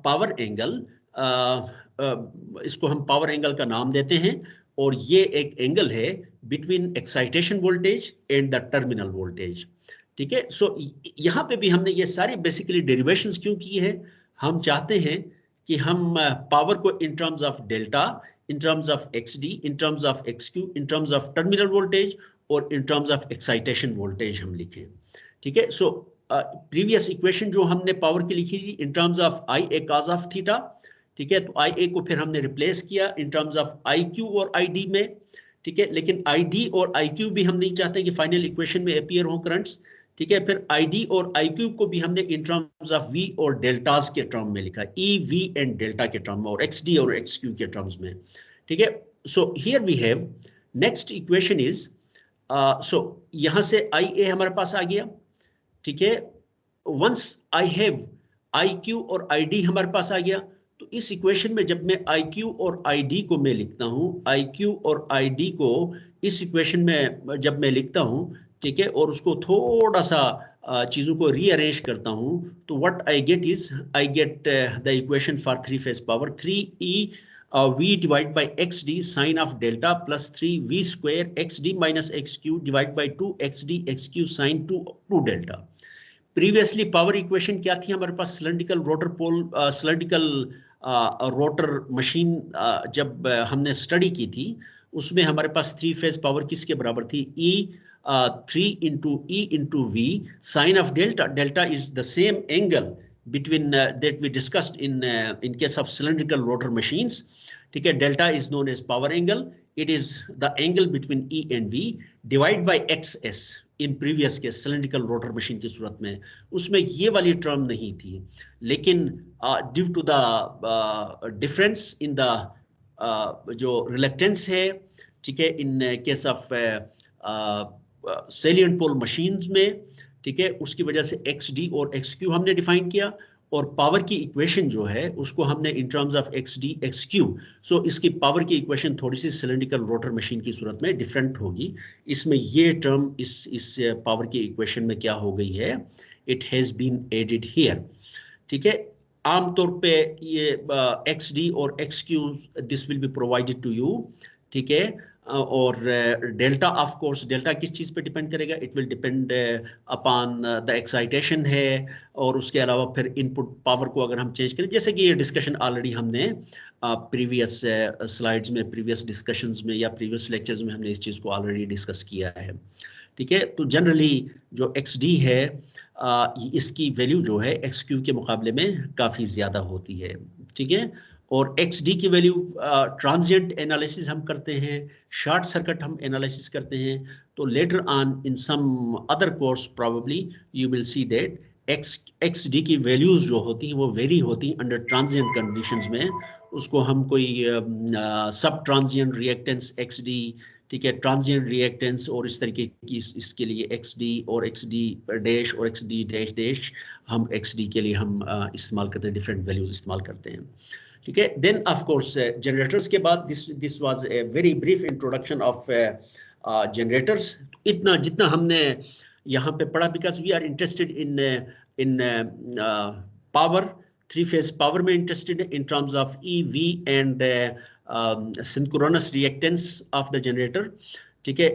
पावर एंगल, इसको हम पावर एंगल का नाम देते हैं, और ये एक एंगल है between excitation voltage and the terminal voltage. ठीक है, सो यहाँ पे भी हमने ये सारी बेसिकली डेरिवेशंस क्यों की है, हम चाहते हैं कि हम पावर को in terms of delta, in terms of X D, in terms of X Q, in terms of terminal voltage और in terms of excitation voltage हम लिखें। ठीक है, सो प्रीवियस इक्वेशन जो हमने पावर की लिखी थी in terms of I A cos of theta, ठीक है, तो आई ए को फिर हमने रिप्लेस किया इन टर्म्स ऑफ आई क्यू और आई डी में। ठीक है, लेकिन आई डी और आई क्यू भी हम नहीं चाहते कि फाइनल इक्वेशन में अपीयर हो करंट्स। ठीक है, फिर आई डी और आई क्यू को भी हमने इन टर्म्स ऑफ वी और डेल्टास के टर्म में लिखा, ई वी एंड डेल्टा के टर्म में, और एक्स डी और एक्स क्यू के टर्म्स में। ठीक है, so here we have next equation is, so यहां से आई ए हमारे पास आ गया। ठीक है, once I have I Q और आई डी हमारे पास आ गया, तो इस इक्वेशन में जब मैं आई क्यू और आई डी को मैं लिखता हूं, आई क्यू और आई डी को इस इक्वेशन में जब मैं लिखता हूं, ठीक है, और उसको थोड़ा सा चीज़ों को रीअरेंज करता हूँ तो what I get is I get the equation for 3 phase power 3e v divided by xd sine of delta plus 3v square xd minus xq divided by 2 xd xq sine 2 delta. Previously power equation क्या थी हमारे पास? Cylindrical rotor pole, cylindrical rotor machine जब हमने study की थी उसमें हमारे पास 3 phase power किसके बराबर थी? E 3 into E into V sine of delta. Delta is the same angle between that we discussed in case of cylindrical rotor machines. ठीक है, delta is known as power angle. It is the angle between E and V divided by XS. In previous के cylindrical rotor machine की सूरत में उसमें ये वाली term नहीं थी, लेकिन due to the difference in the जो रिलेक्टेंस है, ठीक है, in case of salient pole machines में, ठीक है, उसकी वजह से XD और XQ हमने डिफाइन किया और पावर की इक्वेशन जो है उसको हमने in terms of XD XQ. सो इसकी पावर की इक्वेशन थोड़ी सी सिलेंड्रिकल रोटर मशीन की सूरत में डिफरेंट होगी. इसमें ये टर्म इस पावर की इक्वेशन में क्या हो गई है? It has been added here. ठीक है, आमतौर पे ये XD और XQ this will be provided to you. ठीक है, और डेल्टा ऑफ कोर्स, डेल्टा किस चीज़ पे डिपेंड करेगा? It will depend upon the excitation है, और उसके अलावा फिर इनपुट पावर को अगर हम चेंज करें, जैसे कि ये डिस्कशन ऑलरेडी हमने प्रीवियस स्लाइड्स में, प्रीवियस डिस्कशंस में या प्रीवियस लेक्चर्स में हमने इस चीज़ को ऑलरेडी डिस्कस किया है. ठीक है, तो जनरली जो XD है इसकी वैल्यू जो है XQ के मुकाबले में काफ़ी ज़्यादा होती है. ठीक है, और XD की वैल्यू ट्रांजिएंट एनालिसिस हम करते हैं, शॉर्ट सर्किट हम एनालिसिस करते हैं. तो later on in some other course probably you will see that XD की वैल्यूज़ जो होती हैं वो वेरी होती हैं अंडर ट्रांजिएंट कंडीशंस में. उसको हम कोई सब ट्रांजिएंट रिएक्टेंस XD, ठीक है, ट्रांजिएंट रिएक्टेंस और इस तरीके की इसके लिए XD और XD डैश और XD डैश डैश हम XD के लिए हम इस्तेमाल करते हैं, डिफरेंट वैल्यूज़ इस्तेमाल करते हैं. ठीक है, देन ऑफ कोर्स जनरेटर्स के बाद this was a very brief introduction of generators. इतना जितना हमने यहाँ पे पढ़ा, because we are interested in power, 3 phase power में interested in terms of EV and synchronous reactance of the generator. ठीक है,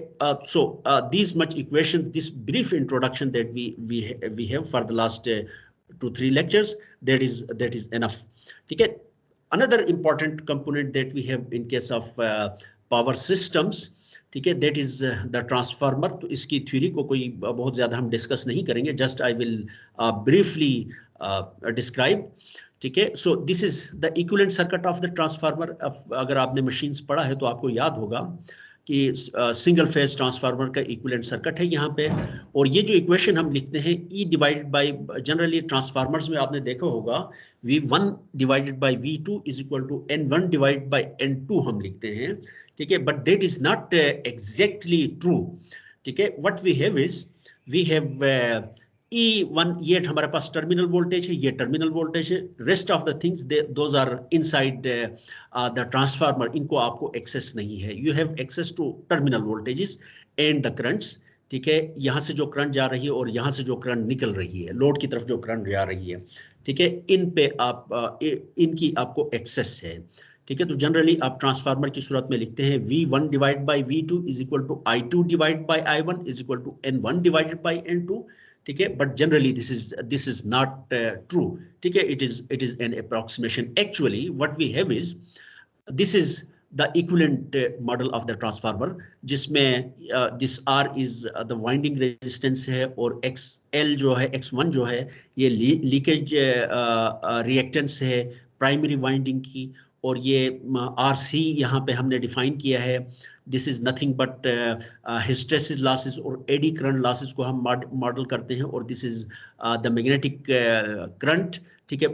so these much equations, this brief introduction that we have for the last 2-3 lectures, that is enough. ठीक है, another important component that we have in case of power systems, ठीक है, that is the transformer. तो इसकी theory को कोई बहुत ज़्यादा हम डिस्कस नहीं करेंगे, just I will briefly describe. ठीक है, सो this is the equivalent circuit of the transformer. अगर आपने मशीन्स पढ़ा है तो आपको याद होगा कि सिंगल फेज ट्रांसफार्मर का इक्विवेलेंट सर्किट है यहाँ पे. और ये जो इक्वेशन हम लिखते हैं E divided by, generally transformers में आपने देखा होगा V1 divided by V2 is equal to N1 divided by N2 हम लिखते हैं. ठीक है, but that is not exactly true. ठीक है, what we have is we have E1, ये हमारे पास टर्मिनल वोल्टेज है, ये टर्मिनल वोल्टेज है. Rest of the things those are inside the transformer, इनको आपको एक्सेस नहीं है. You have access to terminal voltages and the currents. ठीक है, यहाँ से जो करंट जा रही है और यहाँ से जो करंट निकल रही है, लोड की तरफ जो करंट जा रही है, ठीक है, इन पे आप इनकी आपको एक्सेस है. ठीक है, तो जनरली आप ट्रांसफार्मर की सूरत में लिखते हैं V1 divide by V2 is equal to I2 divide by I1 is equal to N1 divided by N2. ठीक है, but generally this is not true. ठीक है, it is an approximation. Actually what we have is this is the equivalent model of the transformer, जिसमें this R is the winding resistance है और XL जो है, X1 जो है ये लीकेज रिएक्टेंस है प्राइमरी वाइंडिंग की, और ये RC यहाँ पे हमने डिफाइन किया है. This is nothing but hysteresis losses और एडी करंट लॉसेस को हम मॉडल करते हैं, और this is the magnetic current. ठीक है,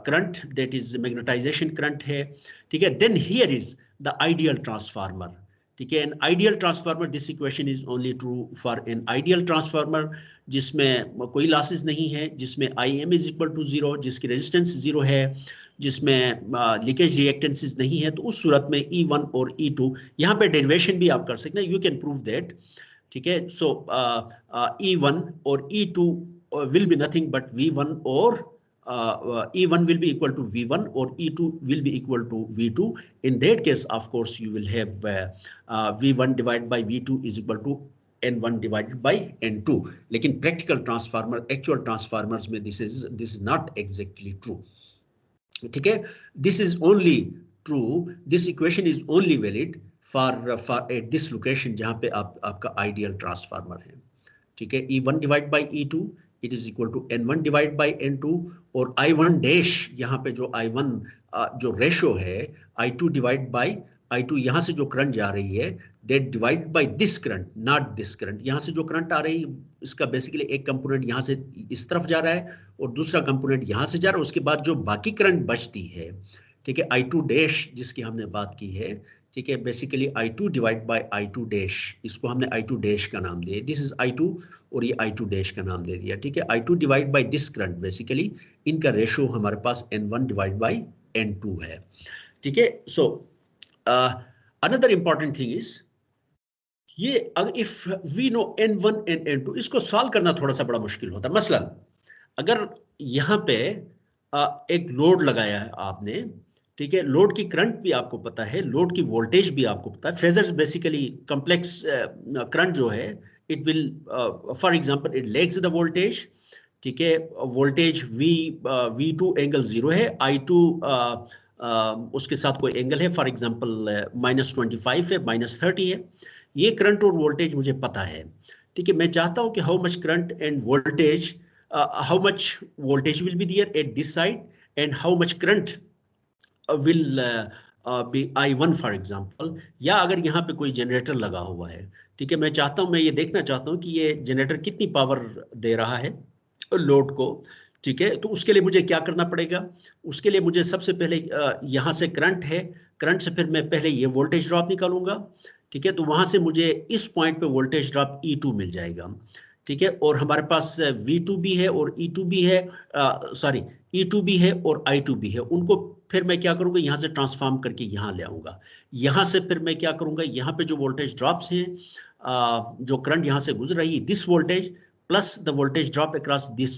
current that is magnetization current है. ठीक है, then here is the ideal transformer. ठीक है, an ideal transformer, this equation is only true for an ideal transformer जिसमें कोई लॉसेस नहीं है, जिसमें IM इज इक्वल टू 0, जिसकी रेजिस्टेंस 0 है, जिसमें लीकेज रिएक्टेंसेस नहीं है. तो उस सूरत में E1 और E2, यहाँ पे डेरिवेशन भी आप कर सकते हैं. यू कैन प्रूव दैट ठीक है। सो E1 और E2 will be nothing but V1 or E1 will be equal to V1 or E2 will be equal to V2. In that case, of course, you will have V1 divided by V2 is equal to N1 divided by N2. लेकिन practical transformer, actual transformers में this is not exactly true. ठीक है, this is only true, this equation is only valid for at this location जहाँ पे आपका ideal transformer है। ठीक है, E1 divide by E2 it is equal to N1 divide by N2 और I1 dash यहाँ पे जो I1 जो रेशो है I2 डिवाइड बाई I2 यहाँ से जो करंट जा रही है that divide by this current, not this current. यहाँ से जो करंट आ रही है इसका बेसिकली एक कंपोनेंट यहाँ से इस तरफ जा रहा है और दूसरा कंपोनेंट यहाँ से जा रहा है। उसके बाद जो बाकी करंट बचती है, ठीक है, I2 डैश जिसकी हमने बात की है, ठीक है, basically I2 divide bye I2 dash, इसको हमने I2 डैश का नाम दिया, दिस इज I2 और ये I2 डैश का नाम दे दिया। ठीक है, I2 divide by this current, basically इनका रेशो हमारे पास N1 डिवाइड बाय N2 है। ठीक है, so another important thing is ये if we know N1 and N2, इसको सॉल्व करना थोड़ा सा बड़ा मुश्किल होता है। मसलन अगर यहाँ पे एक लोड लगाया है आपने, ठीक है, लोड की करंट भी आपको पता है, लोड की वोल्टेज भी आपको पता है। फेजर्स बेसिकली कॉम्प्लेक्स करंट जो है it will for example it lags the voltage. ठीक है, वोल्टेज V2 एंगल 0 है, I2 उसके साथ कोई एंगल है, फॉर एग्जांपल -25 है, -30 है। ये करंट और वोल्टेज मुझे पता है। ठीक है, मैं चाहता हूं कि how much current and voltage, how much voltage will be there at this side and how much current will be I1 for example. या अगर यहाँ पे कोई जनरेटर लगा हुआ है, ठीक है, मैं चाहता हूँ, मैं ये देखना चाहता हूँ कि ये जनरेटर कितनी पावर दे रहा है लोड को। ठीक है, तो उसके लिए मुझे क्या करना पड़ेगा? उसके लिए मुझे सबसे पहले यहाँ से करंट है, करंट से फिर मैं पहले ये वोल्टेज ड्रॉप निकालूंगा। ठीक है, तो वहाँ से मुझे इस पॉइंट पे वोल्टेज ड्रॉप E2 मिल जाएगा। ठीक है, और हमारे पास V2 भी है और E2 भी है, सॉरी E2 भी है और I2 भी है। उनको फिर मैं क्या करूंगा, यहाँ से ट्रांसफॉर्म करके यहाँ ले आऊंगा। यहाँ से फिर मैं क्या करूंगा, यहाँ पे जो वोल्टेज ड्रॉप्स हैं, जो करंट यहाँ से गुजर रही है, this voltage plus the voltage drop across this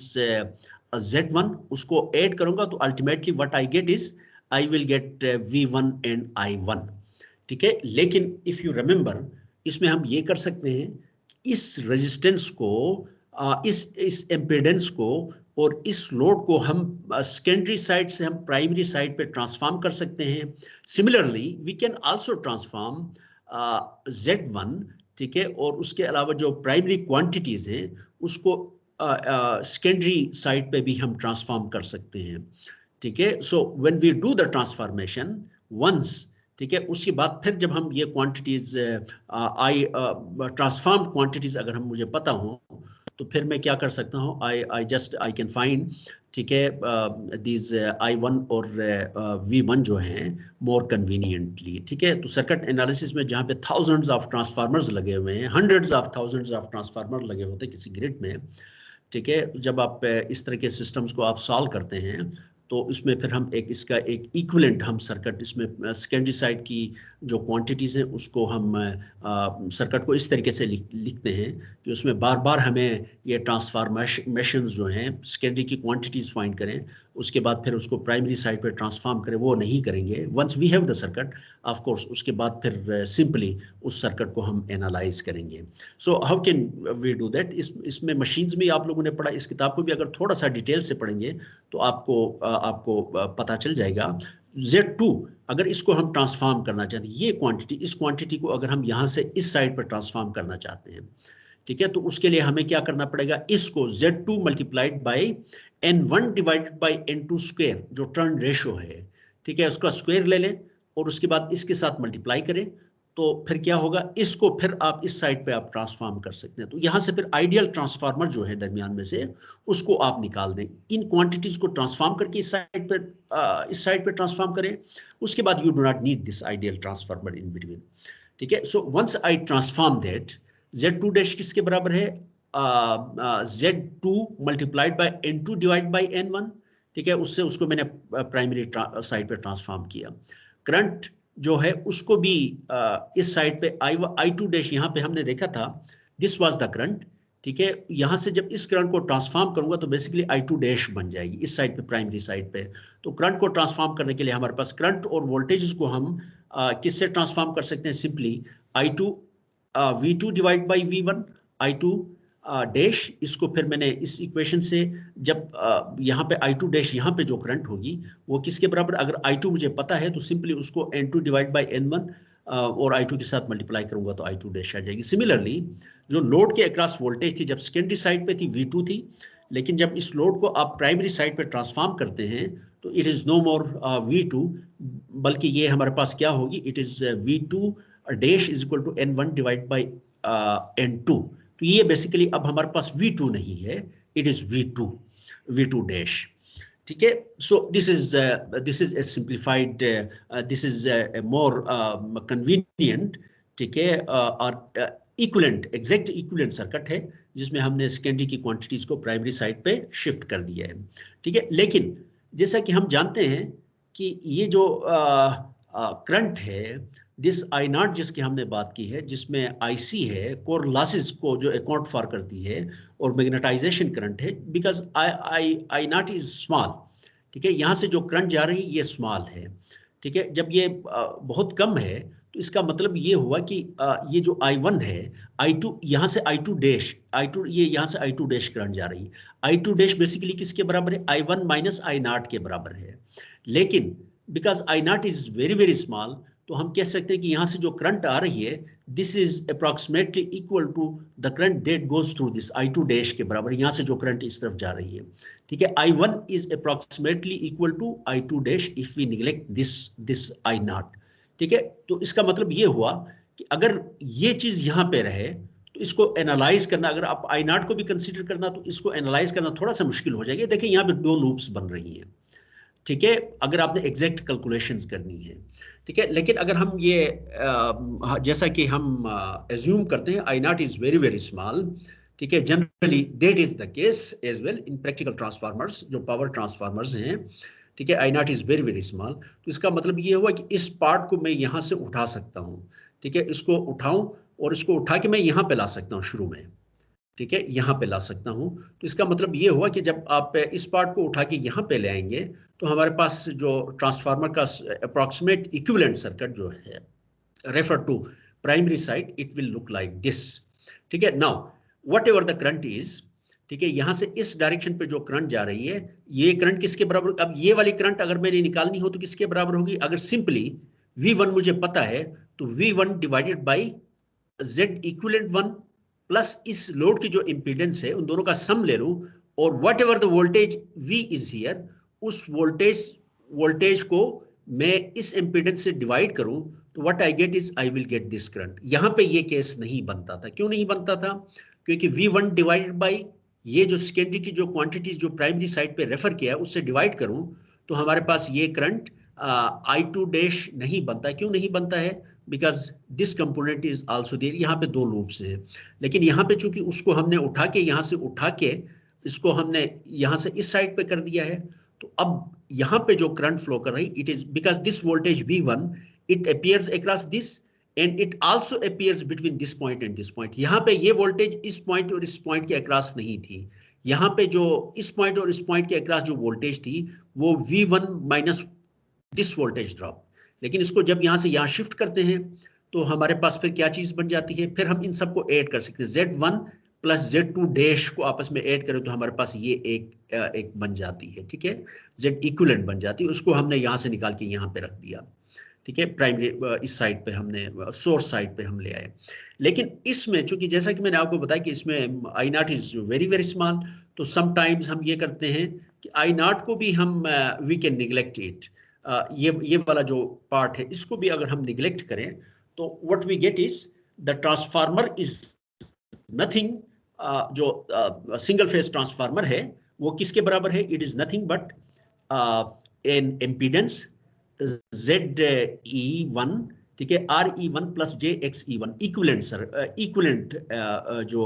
Z1, उसको ऐड करूंगा तो ultimately what I get is I will gate V1 and I1। ठीक है, लेकिन इफ यू रिमेंबर, इसमें हम ये कर सकते हैं, इस रेजिस्टेंस को, इस एम्पेडेंस को और इस लोड को हम सेकेंडरी साइड से हम प्राइमरी साइड पे ट्रांसफॉर्म कर सकते हैं। Similarly we can also transform Z1, ठीक है, और उसके अलावा जो प्राइमरी क्वांटिटीज हैं उसको सेकेंडरी साइड पे भी हम ट्रांसफॉर्म कर सकते हैं। ठीक है, so when we do the transformation once, ठीक है, उसके बाद फिर जब हम ये क्वांटिटीज ट्रांसफॉर्म क्वांटिटीज अगर हम मुझे पता हो तो फिर मैं क्या कर सकता हूँ, आई कैन फाइंड, ठीक है, दीज I1 और V1 जो हैं मोर कन्वीनियंटली। ठीक है, तो सर्किट एनालिसिस में जहाँ पे थाउजेंड्स ऑफ ट्रांसफार्मर्स लगे हुए हैं, hundreds of thousands of transformer लगे होते हैं किसी ग्रिड में। ठीक है, जब आप इस तरह के सिस्टम्स को आप सॉल्व करते हैं तो इसमें फिर हम इसका एक इक्विवेलेंट हम सर्किट, इसमें सेकेंडरी साइड की जो क्वांटिटीज़ हैं उसको हम सर्किट को इस तरीके से लिखते हैं कि उसमें बार बार हमें ये ट्रांसफॉर्मेशंस जो हैं सेकेंडरी की क्वांटिटीज़ फाइंड करें, उसके बाद फिर उसको प्राइमरी साइड पे ट्रांसफॉर्म करें, वो नहीं करेंगे। Once we have the circuit, of course उसके बाद फिर सिंपली उस सर्किट को हम एनालाइज करेंगे। So how can we do that? इसमें मशीन्स में आप लोगों ने पढ़ा, इस किताब को भी अगर थोड़ा सा डिटेल से पढ़ेंगे तो आपको पता चल जाएगा। Z2 अगर इसको हम ट्रांसफॉर्म करना चाहते हैं, ये क्वांटिटी, इस क्वांटिटी को अगर हम यहाँ से इस साइड पर ट्रांसफॉर्म करना चाहते हैं, ठीक है, तो उसके लिए हमें क्या करना पड़ेगा, इसको Z2 multiplied by N1 divided by N2 square, जो टर्न रेशो है, ठीक है, उसका स्क्वायर ले लें और उसके बाद इसके साथ मल्टीप्लाई करें, तो फिर क्या होगा, इसको फिर आप इस साइड पे आप ट्रांसफॉर्म कर सकते हैं। तो यहाँ से फिर आइडियल ट्रांसफार्मर जो है दरमियान में से उसको आप निकाल दें, इन क्वांटिटीज को ट्रांसफॉर्म करके इस साइड पे ट्रांसफॉर्म करें, उसके बाद you do not need this ideal transformer in between. ठीक है, so once I transform that, Z2 dash किसके बराबर है, Z2 multiplied by N2 divide by N1। ठीक है, उससे उसको मैंने प्राइमरी साइड पे ट्रांसफॉर्म किया। करंट जो है उसको भी इस साइड पे I2 डैश, यहाँ पे हमने देखा था दिस वाज द करंट, ठीक है। यहाँ से जब इस करंट को ट्रांसफॉर्म करूंगा तो बेसिकली I2 डैश बन जाएगी इस साइड पे, प्राइमरी साइड पे। तो करंट को ट्रांसफॉर्म करने के लिए हमारे पास करंट और वोल्टेज को हम किससे ट्रांसफॉर्म कर सकते हैं? Simply I2 V2 divide by V1, I2 dash. इसको फिर मैंने इस इक्वेशन से जब यहाँ पे I2 डैश, यहाँ पे जो करंट होगी वो किसके बराबर, अगर I2 मुझे पता है तो सिंपली उसको N2 डिवाइड बाई N1 और I2 के साथ मल्टीप्लाई करूंगा तो I2 डैश आ जाएगी। सिमिलरली जो लोड के अक्रॉस वोल्टेज थी, जब सेकेंडरी साइड पे थी V2 थी, लेकिन जब इस लोड को आप प्राइमरी साइड पे ट्रांसफॉर्म करते हैं तो it is no more V2, बल्कि ये हमारे पास क्या होगी, it is V2 dash is equal to N1 divide by N2। तो ये बेसिकली अब हमारे पास V2 नहीं है, इट इज V2 डैश, ठीक है। सो this is a simplified, this is a more convenient, ठीक है, और इक्विवेलेंट, एग्जैक्ट इक्विवेलेंट सर्किट है जिसमें हमने सेकेंडरी की क्वांटिटीज को प्राइमरी साइड पे शिफ्ट कर दिया है, ठीक है। लेकिन जैसा कि हम जानते हैं कि ये जो करंट है, दिस आई नॉट जिसकी हमने बात की है, जिसमें IC है, कोर लॉसेस को जो अकाउंट फॉर करती है, और मैग्नेटाइजेशन करंट है, because I not is small, ठीक है। यहाँ से जो करंट जा रही है ये स्मॉल है, ठीक है। जब ये बहुत कम है तो इसका मतलब ये हुआ कि ये जो I1 है, I2 यहाँ से I2 डैश, I2 ये यहाँ से I2 डैश करंट जा रही है। I2 डैश बेसिकली किसके बराबर है? I1 माइनस I0 के बराबर है। लेकिन because I0 is very very small, तो हम कह सकते हैं कि यहाँ से जो करंट आ रही है, this is approximately equal to the current that goes through this, I2 dash के बराबर यहाँ से जो करंट इस तरफ जा रही है, ठीक है। I1 is approximately equal to I2 dash if we neglect this I0, ठीक है। तो इसका मतलब ये हुआ कि अगर ये चीज यहाँ पे रहे तो इसको एनालाइज करना, अगर आप I0 को भी कंसीडर करना तो इसको एनालाइज करना थोड़ा सा मुश्किल हो जाएगा। देखिए यहाँ पे दो लूप्स बन रही हैं, ठीक है, अगर आपने एग्जैक्ट कैलकुलेशंस करनी है, ठीक है। लेकिन अगर हम ये जैसा कि हम एज्यूम करते हैं I0 is very very small, ठीक है, generally that is the case as well in practical transformers, जो पावर ट्रांसफार्मर्स हैं, ठीक है। I0 is very very small, तो इसका मतलब ये हुआ कि इस पार्ट को मैं यहाँ से उठा सकता हूँ, ठीक है। इसको उठाऊं और इसको उठा के मैं यहाँ पे ला सकता हूँ शुरू में, ठीक है, यहाँ पे ला सकता हूँ। तो इसका मतलब ये हुआ कि जब आप इस पार्ट को उठा के यहाँ पे ले आएंगे तो हमारे पास जो ट्रांसफार्मर का अप्रॉक्सीमेट इक्विवेलेंट सर्किट जो है, refer to primary side, it will look like this, ठीक है। Now whatever the current is, ठीक है, यहाँ से इस डायरेक्शन पे जो करंट जा रही है, ये करंट किसके बराबर, अब ये वाली करंट अगर मेरी निकालनी हो तो किसके बराबर होगी? अगर सिंपली V1 मुझे पता है तो V1 divided by Z equivalent 1 plus इस लोड की जो इंपीडेंस है उन दोनों का सम ले लूं, और what ever the voltage V is here, उस वोल्टेज को मैं इस इंपीडेंस से डिवाइड करूं तो what I get is I will get this current. यहां पे ये केस नहीं बनता था। क्यों नहीं बनता था? क्योंकि V1 डिवाइडेड बाई ये जो सेकेंडरी की जो क्वांटिटीज जो प्राइमरी साइड पे रेफर किया है उससे डिवाइड करूं तो हमारे पास ये करंट I2 डैश नहीं बनता। क्यों नहीं बनता है? Because this component is also there. यहाँ पे दो लूप्स हैं, लेकिन यहाँ पे चूंकि उसको हमने उठा के यहाँ से उठा के इसको हमने यहाँ से इस साइड पे कर दिया है, तो अब यहाँ पे जो करंट फ्लो कर रही, it is because this voltage V1 it appears across this and it also appears between this point and this point. यहाँ पे ये वोल्टेज इस पॉइंट और इस पॉइंट के अक्रॉस नहीं थी। यहाँ पे जो इस पॉइंट और इस पॉइंट के अक्रॉस जो वोल्टेज थी वो V1 minus this voltage drop. लेकिन इसको जब यहाँ से यहाँ शिफ्ट करते हैं तो हमारे पास फिर क्या चीज बन जाती है? फिर हम इन सबको ऐड कर सकते हैं, Z1 प्लस Z2 डैश को आपस में ऐड करें तो हमारे पास ये एक बन जाती है, ठीक है, Z इक्विवेलेंट बन जाती है। उसको हमने यहाँ से निकाल के यहाँ पे रख दिया, ठीक है, प्राइमरी इस साइड पे हमने सोर्स साइड पे हम ले आए। लेकिन इसमें चूंकि जैसा कि मैंने आपको बताया कि इसमें I0 is very very small, तो समटाइम्स हम ये करते हैं कि I0 को भी हम वी कैन निगलेक्ट इट। ये वाला जो पार्ट है इसको भी अगर हम निगलेक्ट करें तो what we get is the transformer is nothing, जो सिंगल फेज ट्रांसफार्मर है वो किसके बराबर है? It is nothing but an impedance ZE1, ठीक है, RE1 plus JXE1 equivalent sir, equivalent जो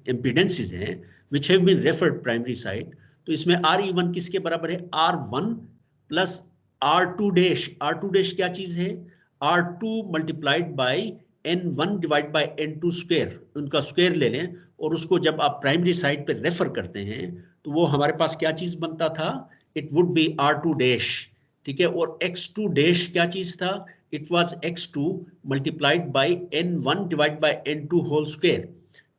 इम्पीडेंसेस हैं which have been referred primary side. तो इसमें RE1 किसके बराबर है? R1 plus R2 dash. R2 dash क्या चीज है? R2 multiplied by N1 divide by N2 square, उनका स्क्वायर ले लें और उसको जब आप प्राइमरी साइड पे रेफर करते हैं तो वो हमारे पास क्या चीज बनता था, it would B R2 dash, ठीक है। और X2 डैश क्या चीज था, it was X2 multiplied by N1 divide by N2 whole square,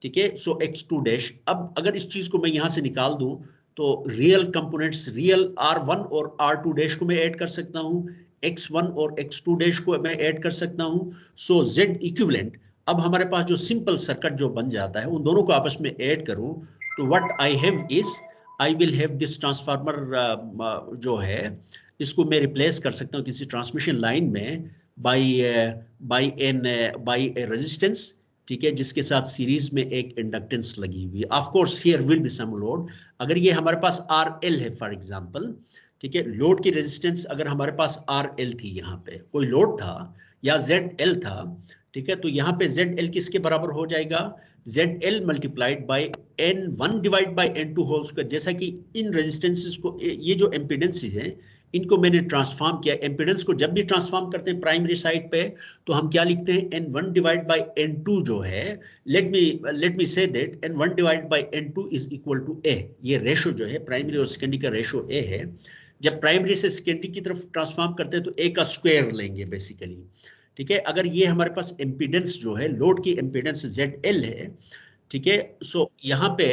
ठीक है। सो X2 डैश, अब अगर इस चीज को मैं यहां से निकाल दूं तो रियल कंपोनेंट्स, रियल R1 और R2 डैश को मैं ऐड कर सकता हूं, X1 और X2 डैश को मैं ऐड कर सकता हूं। सो Z इक्विवेलेंट, अब हमारे पास जो सिंपल सर्किट जो बन जाता है उन दोनों को आपस में ऐड करूं तो what I have is, I will have this transformer जो है इसको मैं रिप्लेस कर सकता हूं किसी ट्रांसमिशन लाइन में बाय ए रेजिस्टेंस, ठीक है, जिसके साथ सीरीज में एक इंडक्टेंस लगी हुई है। Of course here will be some load, अगर ये हमारे पास RL है फॉर एग्जांपल, ठीक है, लोड की रेजिस्टेंस अगर हमारे पास RL थी, यहाँ पे कोई लोड था या ZL था, ठीक है, तो यहाँ पे ZL किसके बराबर हो जाएगा, ZL multiplied by N1 divide by N2 whole square. जैसा कि इन रेजिस्टेंसेस को, ये जो एम्पीडेंसेस हैं इनको मैंने ट्रांसफॉर्म किया, एम्पीडेंस को जब भी ट्रांसफॉर्म करते हैं प्राइमरी साइड पे तो हम क्या लिखते हैं, N1 डिवाइड बाय N2 जो है, let me say that N1 divide by N2 is equal to A। ये रेशो जो है प्राइमरी और सेकेंडरी का रेशो A है। जब प्राइमरी से सेकेंडरी की तरफ ट्रांसफॉर्म करते हैं तो A का स्क्वायर लेंगे बेसिकली, ठीक है। अगर ये हमारे पास एम्पीडेंस जो है, लोड की एम्पीडेंस ZL है, ठीक है, सो यहाँ पे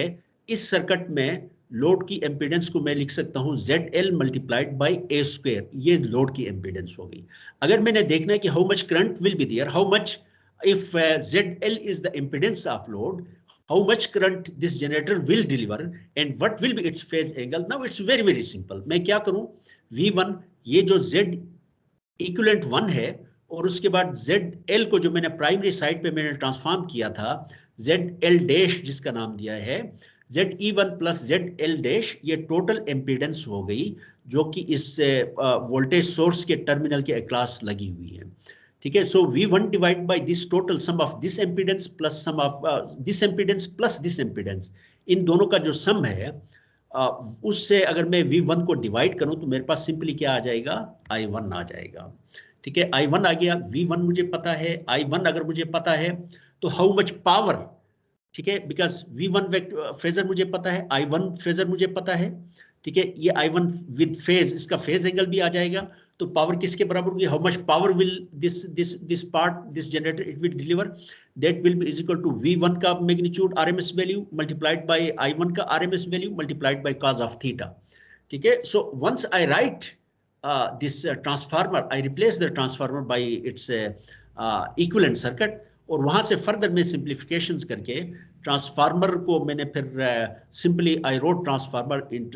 इस सर्किट में लोड की एम्पीडेंस को मैं लिख सकता हूं ZL multiplied by A square, ये लोड की एम्पीडेंस होगी। अगर मैंने देखना है कि how much current will be there, how much if ZL is the impedance of load, how much current this generator will deliver and what will be its phase angle. Now it's very simple. मैं क्या करूं, V1 ये जो Z equivalent 1 है और उसके बाद ZL को जो मैंने प्राइमरी साइड पे मैंने ट्रांसफॉर्म किया था ZL डैश जिसका नाम दिया है ZE1 प्लस ZL डैश, ये टोटल एम्पीडेंस हो गई जो कि इस वोल्टेज सोर्स के टर्मिनल के अक्रॉस लगी हुई है, ठीक है। So V1 divide by this total sum of this impedance plus sum of this impedance plus this impedance, इन दोनों का जो सम है उससे अगर मैं V1 को डिवाइड करूं तो मेरे पास सिंपली क्या आ जाएगा, I1 आ जाएगा, ठीक है। I1 आ गया, V1 मुझे पता है, I1 अगर मुझे पता है तो हाउ मच पावर, ठीक है, बिकॉज V1 फेजर मुझे पता है, I1 फेजर मुझे पता है, ठीक है। ये I1 विद फेज, इसका फेज एंगल भी आ जाएगा, तो पावर किसके बराबर होगी, how much power will this part this generator it will deliver, that will be is equal to V1 का magnitude RMS value multiplied by I1 का RMS value multiplied by cos of theta, ठीक है। So once I write this transformer, I replace the transformer by its equivalent circuit, और वहां से further में simplifications करके transformer को मैंने फिर simply I wrote transformer in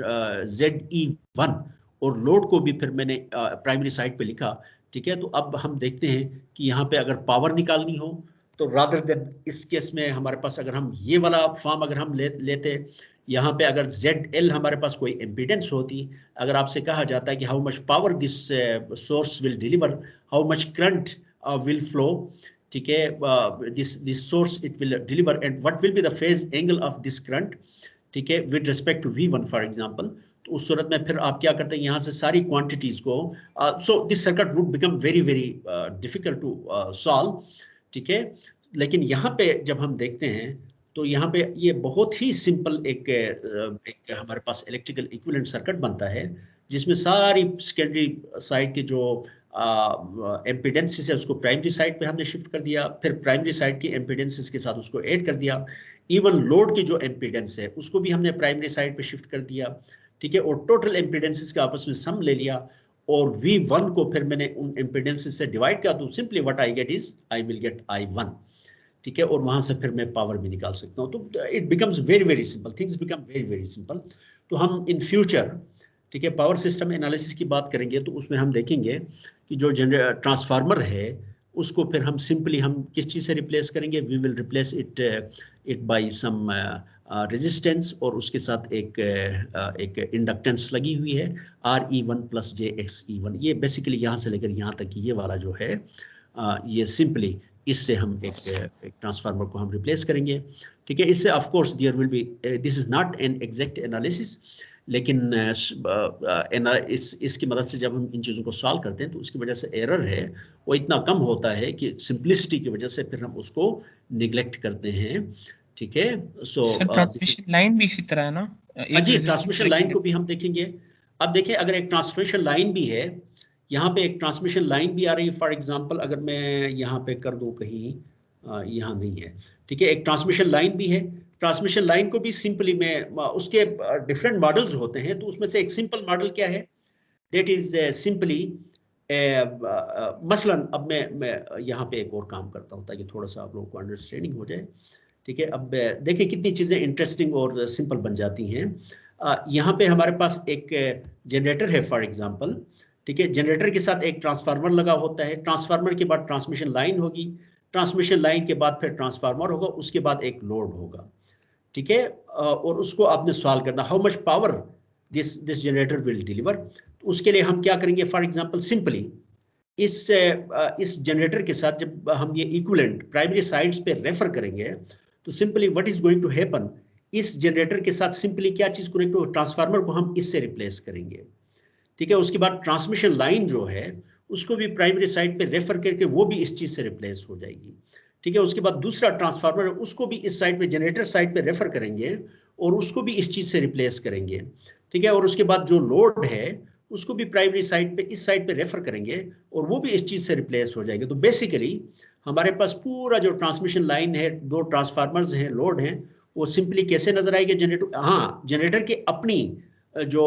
ZE1 और लोड को भी फिर मैंने प्राइमरी साइड पे लिखा, ठीक है। तो अब हम देखते हैं कि यहाँ पे अगर पावर निकालनी हो तो रादर देन इस केस में हमारे पास अगर हम ये वाला फॉर्म अगर हम लेते, यहाँ पे अगर ZL हमारे पास कोई एम्पीडेंस होती, अगर आपसे कहा जाता है कि how much power this source will deliver, how much current will flow, ठीक है, this source it will deliver and what will be the phase angle of this current, ठीक है, with respect to V1 for example, तो उस सूरत में फिर आप क्या करते हैं, यहाँ से सारी क्वांटिटीज को, so this circuit would become very difficult to solve, ठीक है। लेकिन यहाँ पे जब हम देखते हैं तो यहाँ पे ये बहुत ही सिंपल एक हमारे पास इलेक्ट्रिकल इक्विवेलेंट सर्किट बनता है जिसमें सारी सेकेंडरी साइड के जो एम्पीडेंसेस है उसको प्राइमरी साइड पे हमने शिफ्ट कर दिया, फिर प्राइमरी साइड की एम्पीडेंसेस के साथ उसको ऐड कर दिया, इवन लोड की जो एम्पीडेंस है उसको भी हमने प्राइमरी साइड पे शिफ्ट कर दिया, ठीक है, और टोटल एम्पीडेंसेस का आपस में सम ले लिया और V1 को फिर मैंने उन एम्पीडेंसेस से डिवाइड किया, तो simply what I get is I will gate I1, ठीक है, और वहां से फिर मैं पावर भी निकाल सकता हूं। तो it becomes very simple, things become very simple. तो हम इन फ्यूचर, ठीक है, पावर सिस्टम एनालिसिस की बात करेंगे तो उसमें हम देखेंगे कि जो ट्रांसफार्मर है उसको फिर हम सिंपली हम किस चीज़ से रिप्लेस करेंगे, we will replace it by some resistance और उसके साथ एक इंडक्टेंस लगी हुई है RE1 प्लस JXE1। ये बेसिकली यहाँ से लेकर यहाँ तक ये वाला जो है ये सिंपली इससे हम एक ट्रांसफार्मर को हम रिप्लेस करेंगे, ठीक है। इससे of course there will be, this is not an exact analysis, लेकिन इसकी मदद से जब हम इन चीज़ों को सॉल्व करते हैं तो उसकी वजह से एरर है वो इतना कम होता है कि सिंप्लिसिटी की वजह से फिर हम उसको निगलेक्ट करते हैं। ठीक है, सो ट्रांसमिशन लाइन भी इसी तरह है ना, जी ट्रांसमिशन लाइन को भी हम देखेंगे। अब देखिए अगर एक ट्रांसमिशन लाइन भी है, यहाँ पे एक ट्रांसमिशन लाइन भी आ रही है, फॉर एग्जांपल अगर मैं यहाँ पे कर दूँ कहीं, यहाँ नहीं है, ठीक है, एक ट्रांसमिशन लाइन भी है। ट्रांसमिशन लाइन को भी सिंपली में उसके डिफरेंट मॉडल्स होते हैं, तो उसमें से एक सिंपल मॉडल क्या है, दैट इज सिंपली मसलन अब मैं यहाँ पे एक और काम करता हूँ ताकि थोड़ा सा आप लोगों को अंडरस्टैंडिंग हो जाए। ठीक है, अब देखिए कितनी चीज़ें इंटरेस्टिंग और सिंपल बन जाती हैं। यहाँ पे हमारे पास एक जनरेटर है फॉर एग्जांपल। ठीक है, जनरेटर के साथ एक ट्रांसफार्मर लगा होता है, ट्रांसफार्मर के बाद ट्रांसमिशन लाइन होगी, ट्रांसमिशन लाइन के बाद फिर ट्रांसफार्मर होगा, उसके बाद एक लोड होगा। ठीक है, और उसको आपने सॉल्व करना, how much power this generator will deliver. उसके लिए हम क्या करेंगे, फॉर एग्जांपल सिंपली इस जनरेटर के साथ जब हम ये इक्विवेलेंट प्राइमरी साइड्स पे रेफर करेंगे तो simply what is going to happen, इस जनरेटर के साथ सिंपली क्या चीज कनेक्ट हो, ट्रांसफार्मर को हम इससे रिप्लेस करेंगे। ठीक है, उसके बाद ट्रांसमिशन लाइन जो है उसको भी प्राइमरी साइड पे रेफर करके वो भी इस चीज से रिप्लेस हो जाएगी। ठीक है, उसके बाद दूसरा ट्रांसफार्मर है उसको भी इस साइड पे जनरेटर साइड पे रेफर करेंगे और उसको भी इस चीज से रिप्लेस करेंगे। ठीक है, और उसके बाद जो लोड है उसको भी प्राइमरी साइड पे इस साइड पे रेफर करेंगे और वो भी इस चीज से रिप्लेस हो जाएगा। तो बेसिकली हमारे पास पूरा जो ट्रांसमिशन लाइन है, दो ट्रांसफार्मर्स हैं, लोड हैं, वो सिंपली कैसे नजर आएगी जनरेटर, हाँ जनरेटर की अपनी जो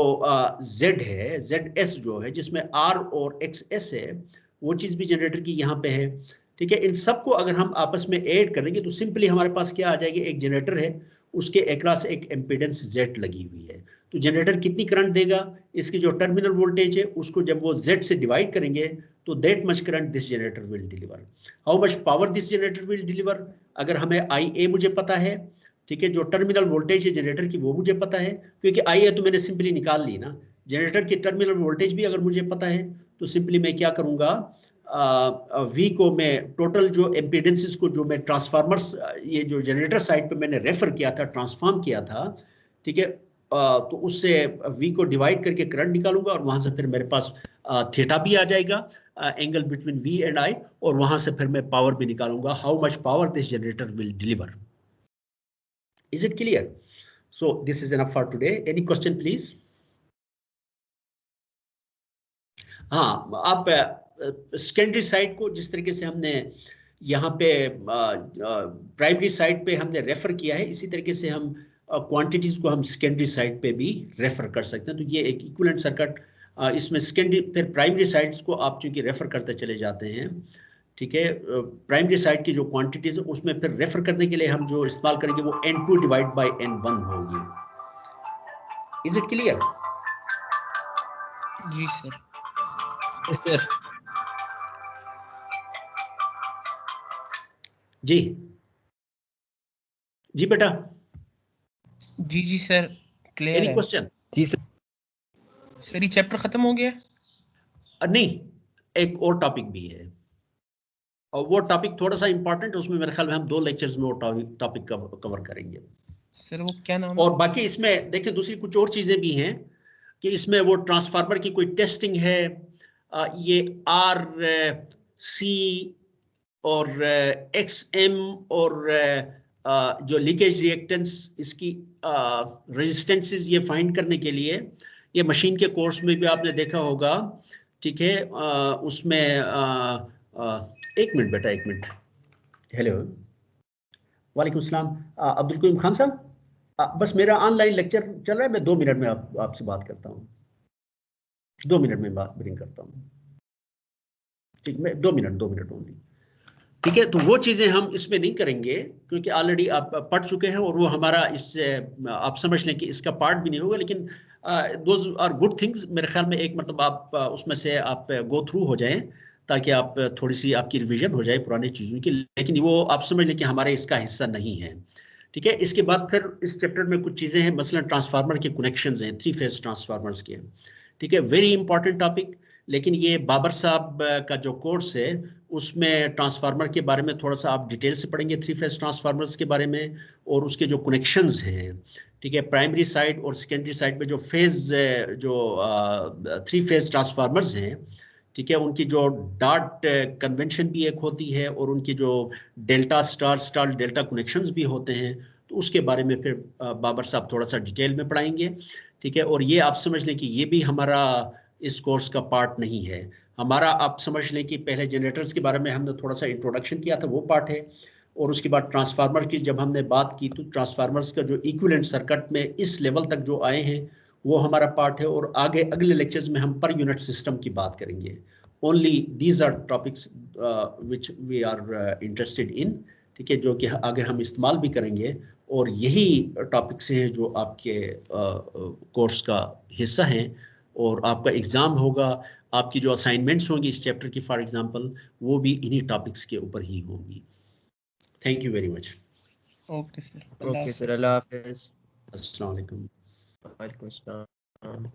Z है, ZS जो है जिसमें R और XS है, वो चीज भी जनरेटर की यहाँ पे है। ठीक है, इन सबको अगर हम आपस में ऐड करेंगे तो सिंपली हमारे पास क्या आ जाएगी, एक जनरेटर है उसके अक्रॉस एक एम्पीडेंस Z लगी हुई है। तो जनरेटर कितनी करंट देगा, इसकी जो टर्मिनल वोल्टेज है उसको जब वो Z से डिवाइड करेंगे तो that much current this generator will deliver. How much power this generator will deliver, अगर हमें IA मुझे पता है, ठीक है, जो टर्मिनल वोल्टेज है जनरेटर की वो मुझे पता है, क्योंकि IA तो मैंने सिंपली निकाल ली ना। जनरेटर की टर्मिनल वोल्टेज भी अगर मुझे पता है तो सिंपली मैं क्या करूंगा, V को मैं टोटल जो एम्पीडेंसेस को जो मैं ट्रांसफार्मर्स ये जो जनरेटर साइड पे मैंने रेफर किया था, ट्रांसफॉर्म किया था, ठीक है, तो उससे V को डिवाइड करके करंट निकालूंगा और वहां से फिर मेरे पास थीटा भी आ जाएगा, angle between V and I, और वहां से फिर मैं पावर भी निकालूंगा, how much power this generator will deliver. Is it clear? So this is enough for today. Any question please? हाँ, आप सेकेंडरी साइड को जिस तरीके से हमने यहाँ पे प्राइमरी साइड पे हमने रेफर किया है, इसी तरीके से हम क्वांटिटीज को हम सेकेंडरी साइड पे भी रेफर कर सकते हैं। तो ये एक इक्विवेलेंट सर्किट, इसमें सेकेंडरी फिर प्राइमरी साइड्स को आप चूंकि रेफर करते चले जाते हैं, ठीक है, प्राइमरी साइड की जो क्वांटिटीज है उसमें फिर रेफर करने के लिए हम जो इस्तेमाल करेंगे वो N2 डिवाइड बाई N1 होगी। Is it clear? जी सर। Yes sir. जी जी बेटा। जी जी सर, क्लियर एनी है। क्वेश्चन? जी सर। सर ये चैप्टर खत्म हो गया? नहीं, एक और टॉपिक भी है और वो टॉपिक थोड़ा सा इंपॉर्टेंट है, उसमें मेरे ख्याल में हम 2 लेक्चर्स में वो टॉपिक कवर करेंगे। सर वो क्या नाम है? और बाकी इसमें देखिए दूसरी कुछ और चीजें भी हैं कि इसमें वो ट्रांसफार्मर की कोई टेस्टिंग है, ये RC और XM और जो लीकेज रिएक्टेंस इसकी रेजिस्टेंसेस ये फाइंड करने के लिए, ये मशीन के कोर्स में भी आपने देखा होगा। ठीक है, उसमें एक मिनट बेटा, एक मिनट। हेलो, वालेकुम सलाम, अब्दुल करीम खान साहब, बस मेरा ऑनलाइन लेक्चर चल रहा है, मैं 2 मिनट में आपसे बात करता हूँ, 2 मिनट में बात ब्रिंग करता हूँ। ठीक, मैं 2 मिनट ओनली। ठीक है, तो वो चीजें हम इसमें नहीं करेंगे क्योंकि ऑलरेडी आप पढ़ चुके हैं और वो हमारा इससे आप समझ लें कि इसका पार्ट भी नहीं होगा, लेकिन दोज आर गुड थिंग्स। मेरे ख्याल में एक मतलब आप उसमें से आप गो थ्रू हो जाएं ताकि आप थोड़ी सी आपकी रिवीजन हो जाए पुरानी चीज़ों की, लेकिन वो आप समझ लें कि हमारे इसका हिस्सा नहीं है। ठीक है, इसके बाद फिर इस चैप्टर में कुछ चीज़ें हैं, मसलन ट्रांसफार्मर के कनेक्शंस हैं, 3 फेज ट्रांसफार्मर्स के। ठीक है, वेरी इंपॉर्टेंट टॉपिक, लेकिन ये बाबर साहब का जो कोर्स है उसमें ट्रांसफार्मर के बारे में थोड़ा सा आप डिटेल से पढ़ेंगे, 3 फेज ट्रांसफार्मर्स के बारे में और उसके जो कनेक्शंस हैं। ठीक है। प्राइमरी साइड और सेकेंडरी साइड में जो फेज जो 3 फेज ट्रांसफार्मर्स हैं, ठीक है, उनकी जो डॉट कन्वेंशन भी एक होती है और उनकी जो delta star star delta connections भी होते हैं, तो उसके बारे में फिर बाबर साहब थोड़ा सा डिटेल में पढ़ाएंगे। ठीक है, और ये आप समझ लें कि ये भी हमारा इस कोर्स का पार्ट नहीं है। हमारा आप समझ लें कि पहले जनरेटर्स के बारे में हमने थोड़ा सा इंट्रोडक्शन किया था, वो पार्ट है, और उसके बाद ट्रांसफार्मर की जब हमने बात की तो ट्रांसफार्मर्स का जो इक्विवेलेंट सर्किट में इस लेवल तक जो आए हैं वो हमारा पार्ट है, और आगे अगले लेक्चर्स में हम पर यूनिट सिस्टम की बात करेंगे। Only these are topics which we are interested in, ठीक है, जो कि आगे हम इस्तेमाल भी करेंगे, और यही टॉपिक्स हैं जो आपके कोर्स का हिस्सा हैं, और आपका एग्ज़ाम होगा, आपकी जो असाइनमेंट्स होंगी इस चैप्टर की फॉर एग्जांपल, वो भी इन्हीं टॉपिक्स के ऊपर ही होंगी। Thank you very much. Okay sir, okay sir, अल्लाह हाफिज़। अस्सलाम वालेकुम। वालेकुम अस्सलाम।